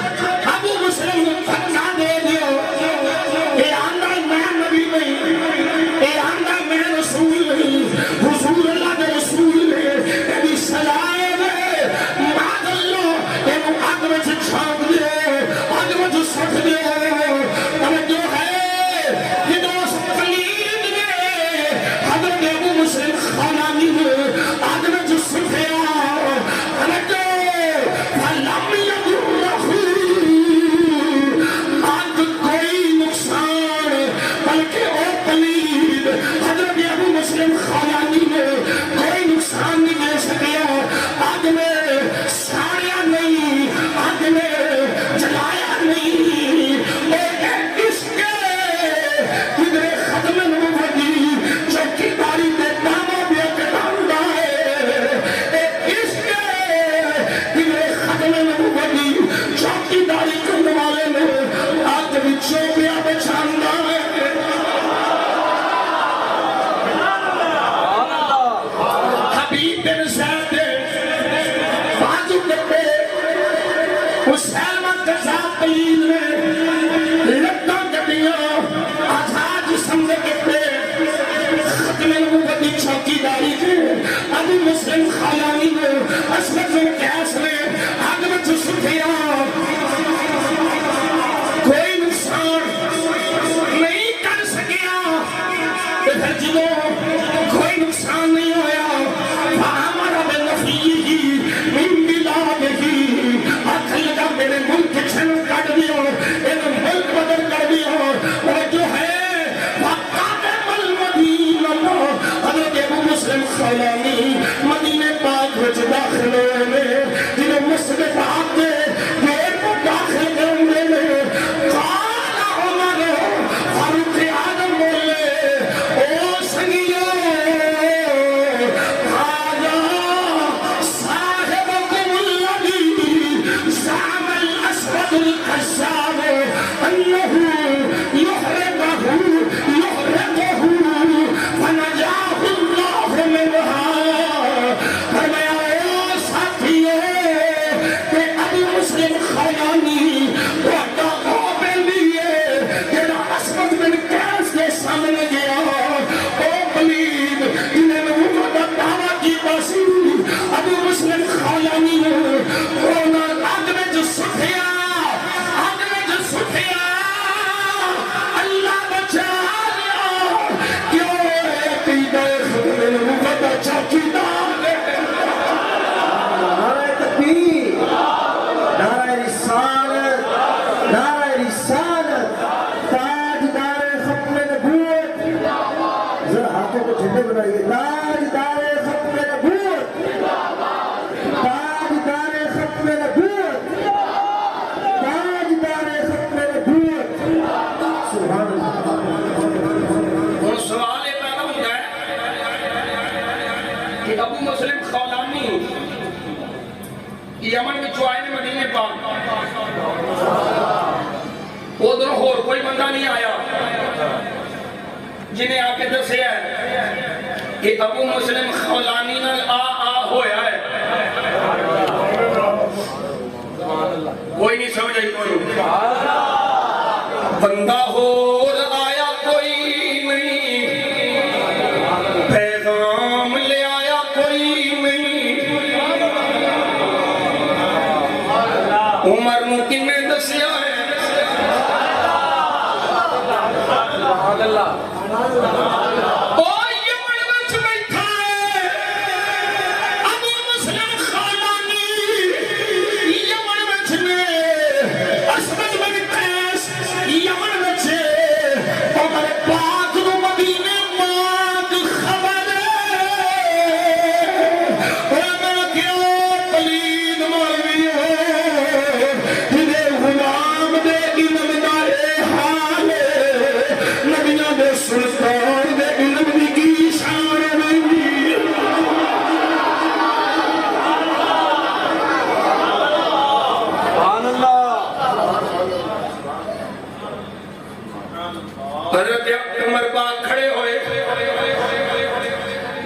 ابو مسلم کو پھٹنا دے دیو اے آندہ میں نبی نہیں اے آندہ میں رسول نہیں حضور اللہ کے رسول ہے کبھی سلائے دے ماد اللہ انہوں آگ وچ چھانک دے آگ وچ سکھ دے توجہ ہے یہ دوست قلیل دے حضرت ابو مسلم خولانی نے آگ وچ سکھیا توجہ فلم یدرہ آگ کوئی نقصان بلکہ او قلیل حضرت ابو مسلم خولانی نے کوئی نقصان نہیں دے سکیا آگ میں ساڑیا نہیں آگ میں جلایا نہیں اے عشق کدھر ختم نبوتی چوکی داری دے داما بیا کٹاندا ہے اے عشق کدھر ختم نبوتی چوکی داری کرنے والے نے آگ بچوں بیا بچاندا ہے حبیب بن زید بازو کپے مسلمان قذاب قلیل میں لگتا گٹیاں آزاد جسم دے کپے ختم نبوتی چوکی داری کے ابو مسلم خولانی نے اسود بن قیس نے آگ وچ سکھیا کوئی نقصان نہیں کر سکیا پھر جدو کوئی نقصان نہیں ہویا فامر بنفیہ من بلادہ آکھ لگا میرے ملک چھن کٹ دیو ایک ملک بدل کر دیو اور جو ہے وقت المدینہ حضرت ابو مسلم خولانی مدینہ پاک یمن میں آئے نے مدینے پاک ادھر ہور کوئی بندہ نہیں آیا جنہیں آ کے دسیا ہے کہ ابو مسلم خولانی نال آ ہویا ہے کوئی نہیں سمجھائی کوئی بندہ ہور آیا کوئی نہیں پیغام لے آیا کوئی نہیں عمر نو کنے دسیا ہے او یمن وچ بیٹھا ہے ابو مسلم خولانی یمن وچ نے اسود بن قیس یمن وچ عمر پاک نو مدینے پاک خبر میں کیا پلید مولوی ہو غلام دے علم دا اے حال نبیاں دے سلطان دے علم دی کی شان نہیں سبحان اللہ حضرت عمر پاک کھڑے ہوئے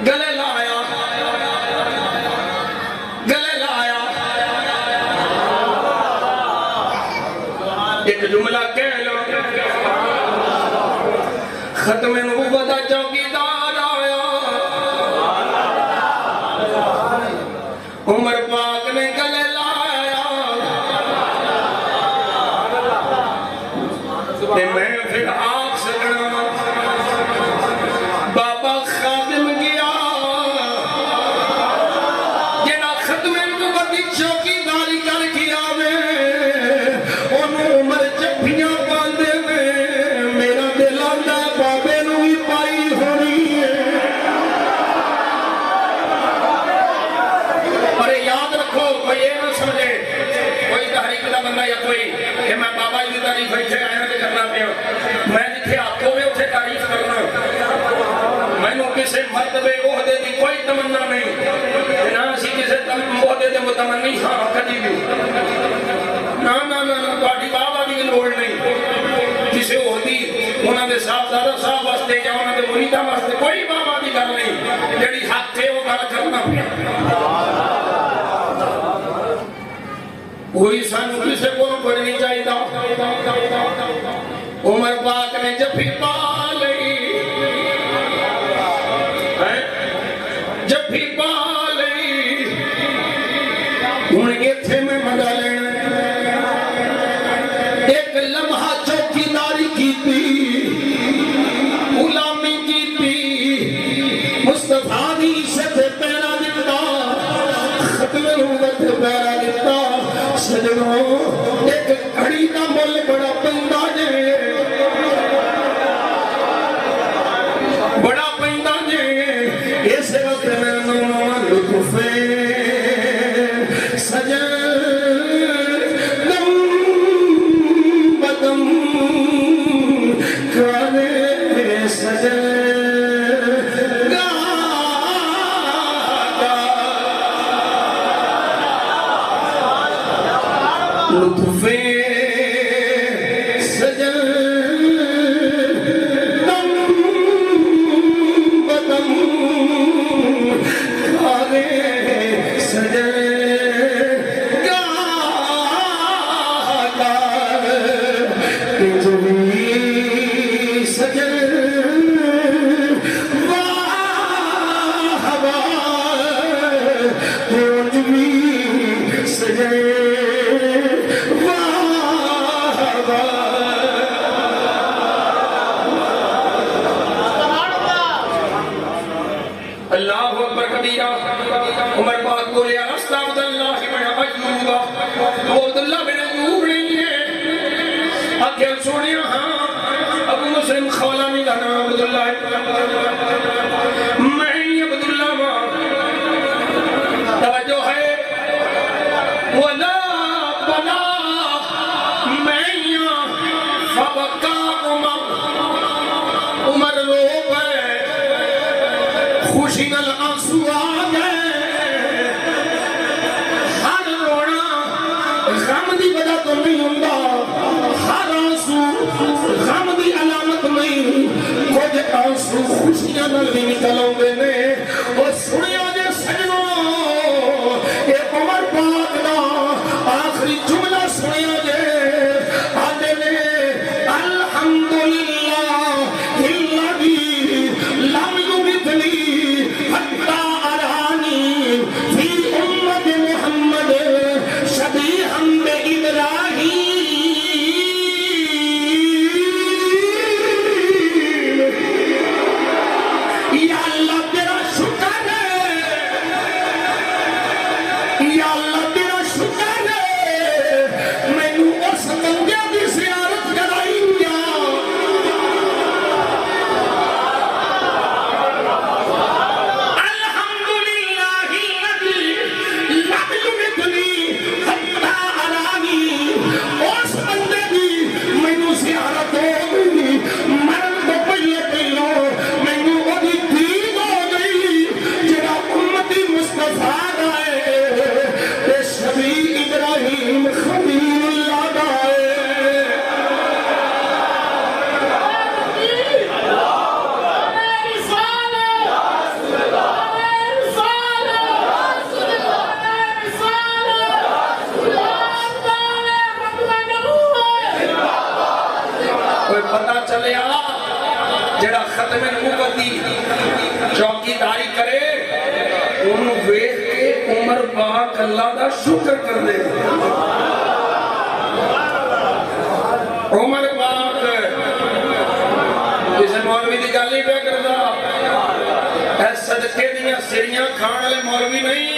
گلے لایا گلے لایا ایک جملہ کہہ لو ختم نبوت دا چوکیدار آیا عمر پاک نے گلے لایا تے میں پھر آپ سکنا بابا خادم گیا جنا ختم نبوت دی چوکیداری کر گیا انہوں عمر جبھیاں باندھے میں میرا دل آندا بابے نو ہی پائی ہونی ہے اور یاد رکھو کوئی یہ نہ سمجھے کوئی تحریک دا بندہ یا کوئی کہ میں بابا جی تعریف ایتھے آیا تے کرنا پیا میں جتھے ہاتھوں میں اتھے تعریف کرنا مینوں کسے مرتبے عہدے دی کوئی تمنا نہیں نہ اسی کسے عہدے دے متمنی ہاں کدی بھی نہ تہاڈی بابا دی لوڑ نہیں کسے عہدی انہاں دے صاحبزادہ صاحب واسطے یا انہاں دے مریداں واسطے کوئی بابا دی گل نہیں جڑی حق ہے وہ گل کرنا پیا کوئی سانو کسے کو پڑھنی چاہیے عمر پاک نے جبھی پا لئی جبھی پا لئی ہن ایتھے میں مزہ لینا ایک لمحہ چوکیداری کیتی غلامی کیتی مصطفیٰ دی عزت پیرا دتا ختم نبوت پیرا دتا سجنوں ایک گھڑی کا مل بڑا پیندا جے بڑا پیندا جے اس وقت میں لطف سجن دم بدم کرے سجن لطف سجن دم بدم کھانے سجن جبھی سجن واہ واہ جبھی سجن اللہ اکبر کبیرہ عمر پاک بولے استغفر اللہ من ایوب وہ عبداللہ بن ایوب نہیں ہے آگے سونے ہاں ابو مسلم خولانی کا نام عبداللہ میں ہی عبداللہ ماں توجہ ہے ولا بلا میں فبکا عمر رو گئے خوشی نال آنسو آ گئے ہر رونا نال بھی نکل آتے نے اور سنیا جے سجنوں اے عمر پاک دا آخری جملہ سنیا جے آدھے نے الحمدللہ الذی لم یمتنی حتی ارانی فی امت محمد شبیہا بابراہیم یا اللہ تیرا شکر ہے یا اللہ تیرا شکر ہے میں نے اس بندے کی زیارت کرائی کیا الحمدللہ الذی لم یمتنی حتی ارانی اس بندے کی میں نے زیارت ہو گئی مرن تو پہلے پہلو میں نے وہی دین ہو گئی جڑا امتی مصطفیٰ دا ہے تے شبیہ ابراہیم خلیل اللہ دا ہے کوئی پتہ چلیا جڑا ختم نبوت دی چوکیداری کرے انہوں ویکھ کے عمر پاک اللہ دا شکر کر دے عمر پاک کسی مولوی دی گل نہیں پہ کردا اے صدقے دیاں سریاں کھان والے مولوی نہیں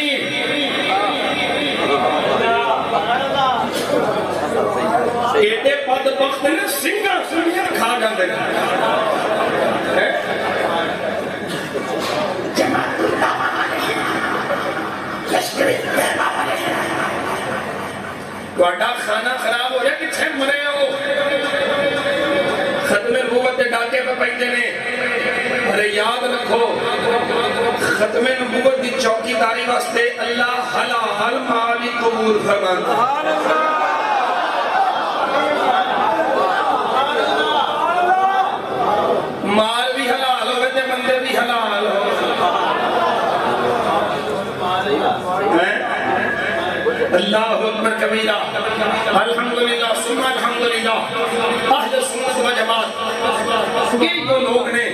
ایڈے پد بخت نے سنگا سنگا کھا جاندے ہیں تہاڈا کھانا خراب ہو جائے کتھے مرے ہو ختم نبوت دے ڈاکے پہ پیندے نے ارے یاد رکھو ختم نبوت دی چوکیداری واسطے اللہ حلال مال بھی قبول فرماتا مال بھی حلال ہوئے تے بندے بھی حلال ہو اللہ اکبر کبیرہ الحمدللہ ثم الحمدللہ اہل سنت و جماعت یہ وہ لوگ نے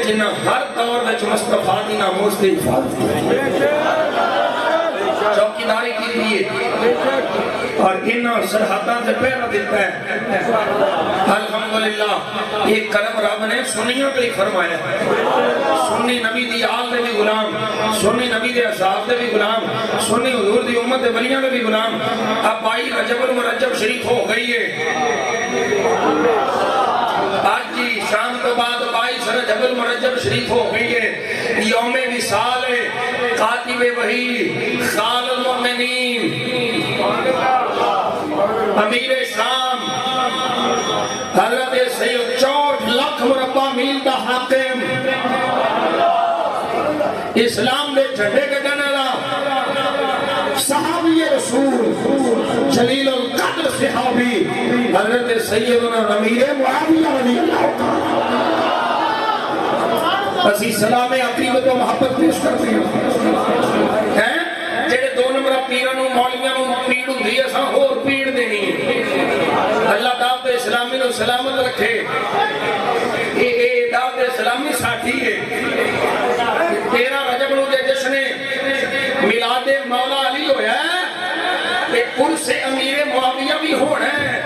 جنہاں ہر دور میں مصطفیٰ دی ناموس دی حفاظت کی چوکیداری کی لیے اور انہاں سرحداں سے پہرا دیتا ہے الحمدللہ یہ کرم رب نے سنیوں پہ ہی فرمایا ہے سنی نبی دی آل دے بھی غلام سنی نبی دے اصحاب دے بھی غلام سنی حضور دی امت دے ولیاں دے بھی غلام اب بائی رجب المرجب شریف ہو گئی ہے آج جی شام تو بعد 22 رجب المرجب شریف ہو گئی ہے یوم وصال ہے کاتب وحی خال المؤمنین امیر شام حضرت سید 64 لاکھ مربع میل دا حاکم اسلام دے جھنڈے کے جنرا صحابی رسول جلیل القدر صحابی حضرت سیدنا امیر معاویہ رضی اللہ تعالیٰ اسی سلام عقیدت و محبت پیش کرتے ہیں جڑے دو نمبر پیرانوں مولیاں پیڑ ہوندی ہے سا اور پیڑ دینی ہے اللہ دعوت اسلامی نو سلامت رکھے اے دعوت اسلامی ساتھی ہے 13 رجب نو دے جشن میلاد مولا علی ہویا ہے تے عرس امیر معاویہ بھی ہونا ہے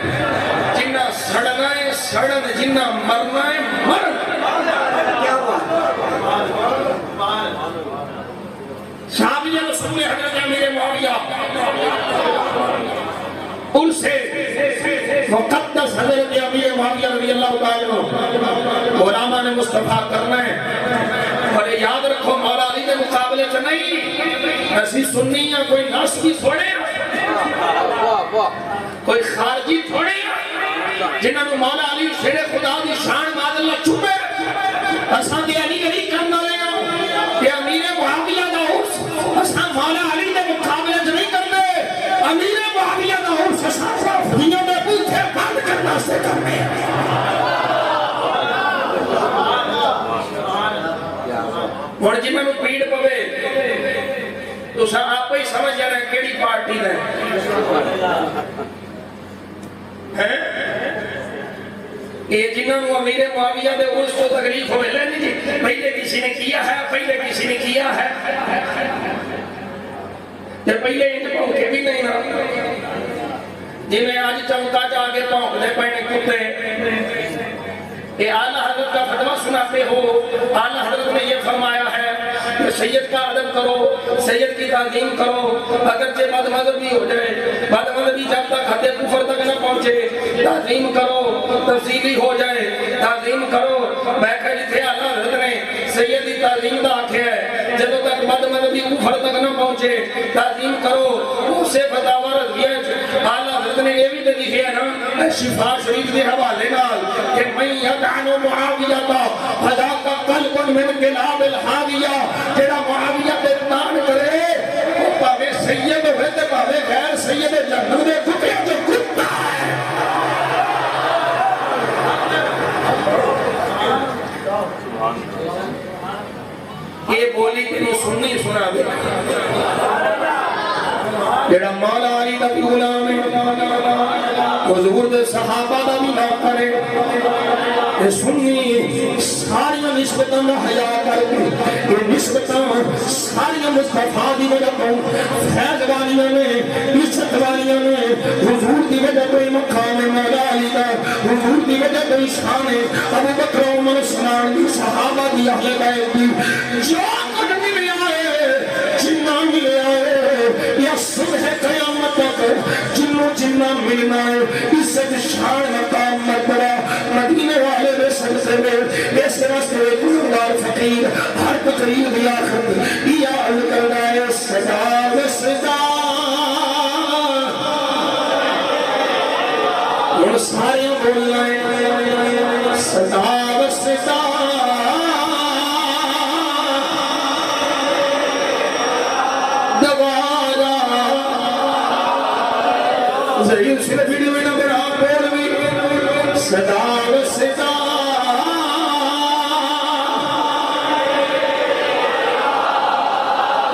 جنہ سڑنا ہے سڑن جنہ مرنا ہے مرن صحابی رسول حضرت امیر معاویہ ان سے مقدس حضرت امیر معاویہ رضی اللہ تعالیٰ غلامہ نے مصطفیٰ کرنا ہے اور یاد رکھو مولا علی کے مقابلے سے نہیں ایسی سنی ہے کوئی ناسکی تھوڑے کوئی خارجی تھوڑے جنہوں نے مولا علی شیر خدا دی شان ماد اللہ چھپے اساں دی علی علی کرنا لے کہ امیر معاویہ دا عرص اساں مولا علی کے مقابلے سے نہیں کرنے امیر معاویہ دا عرص اساں دنیا میں بوتھے بند کرنا سے کرنے ہوں جنہوں پیڑ پوے تو آپ ہی سمجھ جانا کیڑی پارٹی ہے یہ جنہوں امیر معاویہ دے اس کو تکلیف ہوئے لینی جی پہلے کسی نے کیا ہے پہلے کسی نے کیا ہے جب پہلے انج پونکے بھی نہیں نا جی میں آج چونکا جا کے پونکنے پہنے کتے کہ اعلیٰ حضرت کا فتویٰ سناتے ہو اعلیٰ حضرت نے یہ فرمایا ہے کہ سید کا ادب کرو سید کی تعظیم کرو اگرچہ بد مذہبی ہو جائے بد مذہبی جب تک حد کفر تک نہ پہنچے تعظیم کرو تفصیلی ہو جائے تعظیم کرو میں کہ جتھے اعلیٰ حضرت نے سید کی تعظیم دا آکھے ہے جب تک بد مذہبی کفر تک نہ پہنچے تعظیم کرو اسے فتاوی رضویہ اعلیٰ حضرت نے یہ بھی لکھیا ہے نا شفا شریف کے حوالے نال کہ میں یدعن معاویہ فذاک قلب من کلاب الحاویہ جڑا معاویہ تے تان کرے وہ پاوے سید ہوئے تے پاوے غیر سید جہنم دے کتے جو کتا ہے یہ بولی تیری سننی سنا دے جڑا مولا علی دا بھی غلام ہے حضور دے صحابہ دا بھی نہ کرے یہ سنی ساریاں نسبتاں دا حیا کر کے یہ نسبتاں ساریاں مصطفیٰ دی وجہ تو فیض والیاں نے عزت والیاں نے حضور دی وجہ تو مقام مولا علی دا حضور دی وجہ تو شان ابو بکر عمر عثمان دی صحابہ دی اہل بیت دی جو کچھ ملے آئے جنہ ملے آئے یا صبح قیامت تک جنوں جنہ ملنا ہے عزت شان مقام مرتبہ مدینے والے میں سبزے میں اس راستے گنگار فقیر ہر تقریب یا خط یا کرنا ہے سزا و سزا اور سارے بولنا ہے سزا و سزا ضرور صرف ویڈیو میں نمبر آپ بول بھی صدا و صدا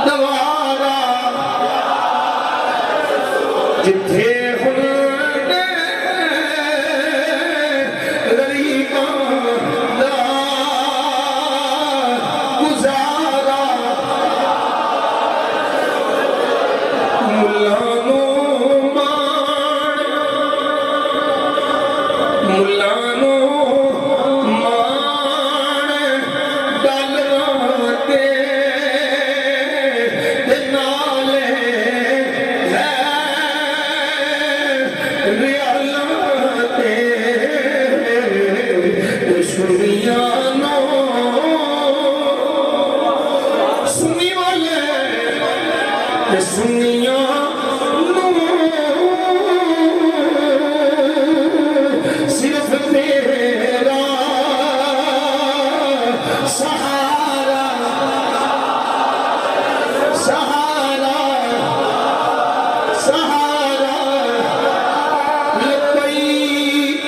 دوارا جتھے ہنے غریباں دا گزارا ملانو ملانو مان ڈالنا دے نالے ہے ریالہ دے سنیانو سنی والے سنیانو صرف تیرا سہارا سہارا سہارا لبیک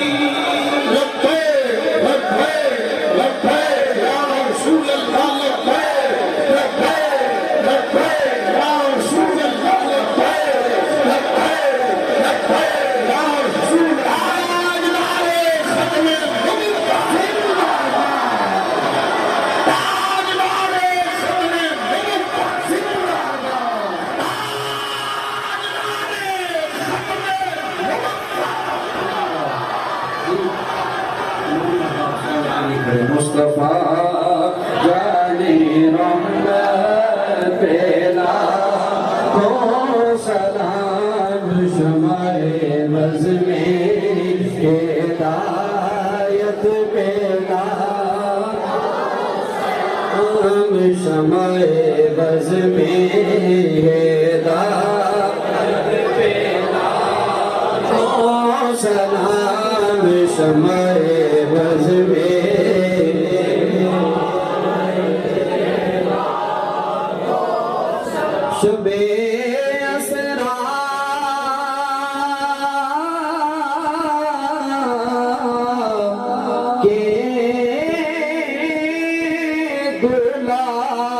لبیک لبیک لبیک یا رسول اللہ لبیک لبیک لبیک یا رسول اللہ لبیک لبیک لبیک یا رسول اللہ مصطفیٰ جانی رحمت پیلا کو سلام شمع بز میں ہدایت پیلا شمع بز میں ہدایت پیلا کو سلام شمع بز میں شبِ اسرا کے گلاب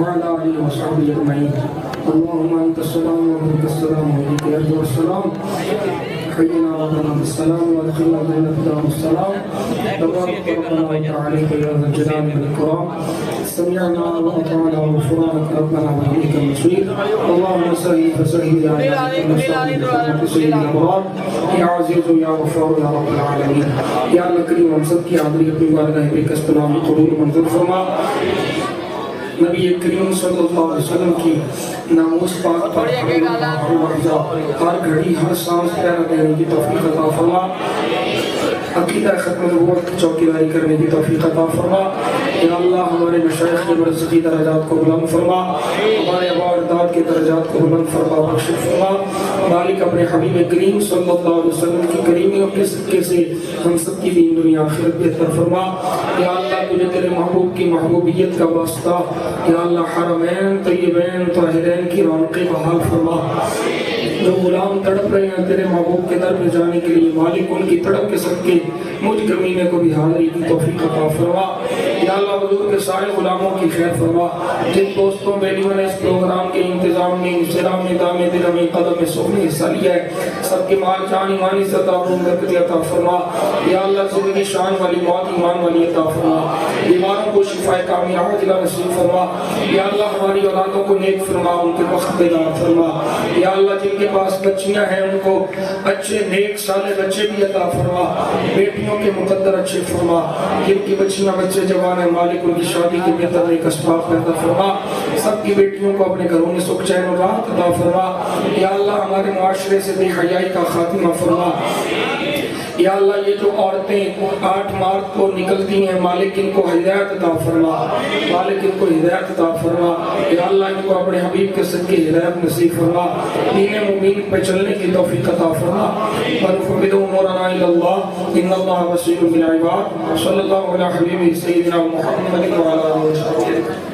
وعلى آله وصحبه أجمعين اللهم أنت السلام ومنك السلام وإليك يرجع السلام حينا ربنا بالسلام وادخلنا جنة دار السلام تبارك ربنا وتعالى يا ذا الجلال والإكرام سمعنا وأطعنا وغفرانك ربنا وإليك المصير اللهم سهل فسهل يا رب سيدنا الأبرار يا عزيز يا غفار يا رب العالمين يا الله كريم ہم سب کی حاضری اپنی بارگاہ پہ کستنام قبول منظور فرما نبی کریم صلی اللہ علیہ وسلم کی ناموس پاک پر ہر گھڑی ہر سانس پیرا دینے کی توفیق عطا فرما عقیدہ ختم نبوت کی چوکیداری کرنے کی توفیق عطا فرما یا اللہ ہمارے مشائخ کے برزخی درجات کو بلند فرما ہمارے عبادات کے درجات کو بلند فرما بخش فرما مالک اپنے حبیب کریم صلی اللہ علیہ وسلم کی کریمیوں کے صدقے سے ہم سب کی دین دنیا آخرت بہتر فرما یا اللہ تجھے تیرے محبوب کی محبوبیت کا واسطہ یا اللہ حرمین طیبین طاہرین کی رونقیں بحال فرما جو غلام تڑپ رہے ہیں تیرے محبوب کے در پہ جانے کے لیے مالک ان کی تڑپ کے صدقے مجھ کمینے کو بھی حاضری کی توفیق عطا فرما یا اللہ حضور کے سارے غلاموں کی خیر فرما جن دوستوں بیٹیوں نے اس پروگرام کے انتظام میں انسرام میں دامے دلم قدم میں سخن حصہ لیا ہے سب کے مال جان ایمانی سے عطا برکت عطا فرما یا اللہ زندگی شان والی موت ایمان والی عطا فرما بیماروں کو شفا کاملہ عاجلہ نصیب فرما یا اللہ ہماری اولادوں کو نیک فرما ان کے وقت بیدار فرما یا اللہ جن کے پاس بچیاں ہیں ان کو اچھے نیک صالح بچے بھی عطا فرما بیٹیوں کے مقدر اچھے فرما جن کی بچیاں بچے جوان ہیں مالک ان کی شادی کے بہتر ایک اسباب پیدا فرما سب کی بیٹیوں کو اپنے گھروں میں سکھ چین و راحت عطا فرما یا اللہ ہمارے معاشرے سے بے حیائی کا خاتمہ فرما یا اللہ یہ جو عورتیں 8 مارچ کو نکلتی ہیں مالک ان کو ہدایت عطا فرما مالک ان کو ہدایت عطا فرما یا اللہ ان کو اپنے حبیب کے صدقے ہدایت نصیب فرما دین مبین پہ چلنے کی توفیق عطا فرما ونفوض امورنا الی اللہ ان اللہ بصیر بالعباد صلی اللہ علیہ حبیب سیدنا محمد وعلی آلہ وصحبہ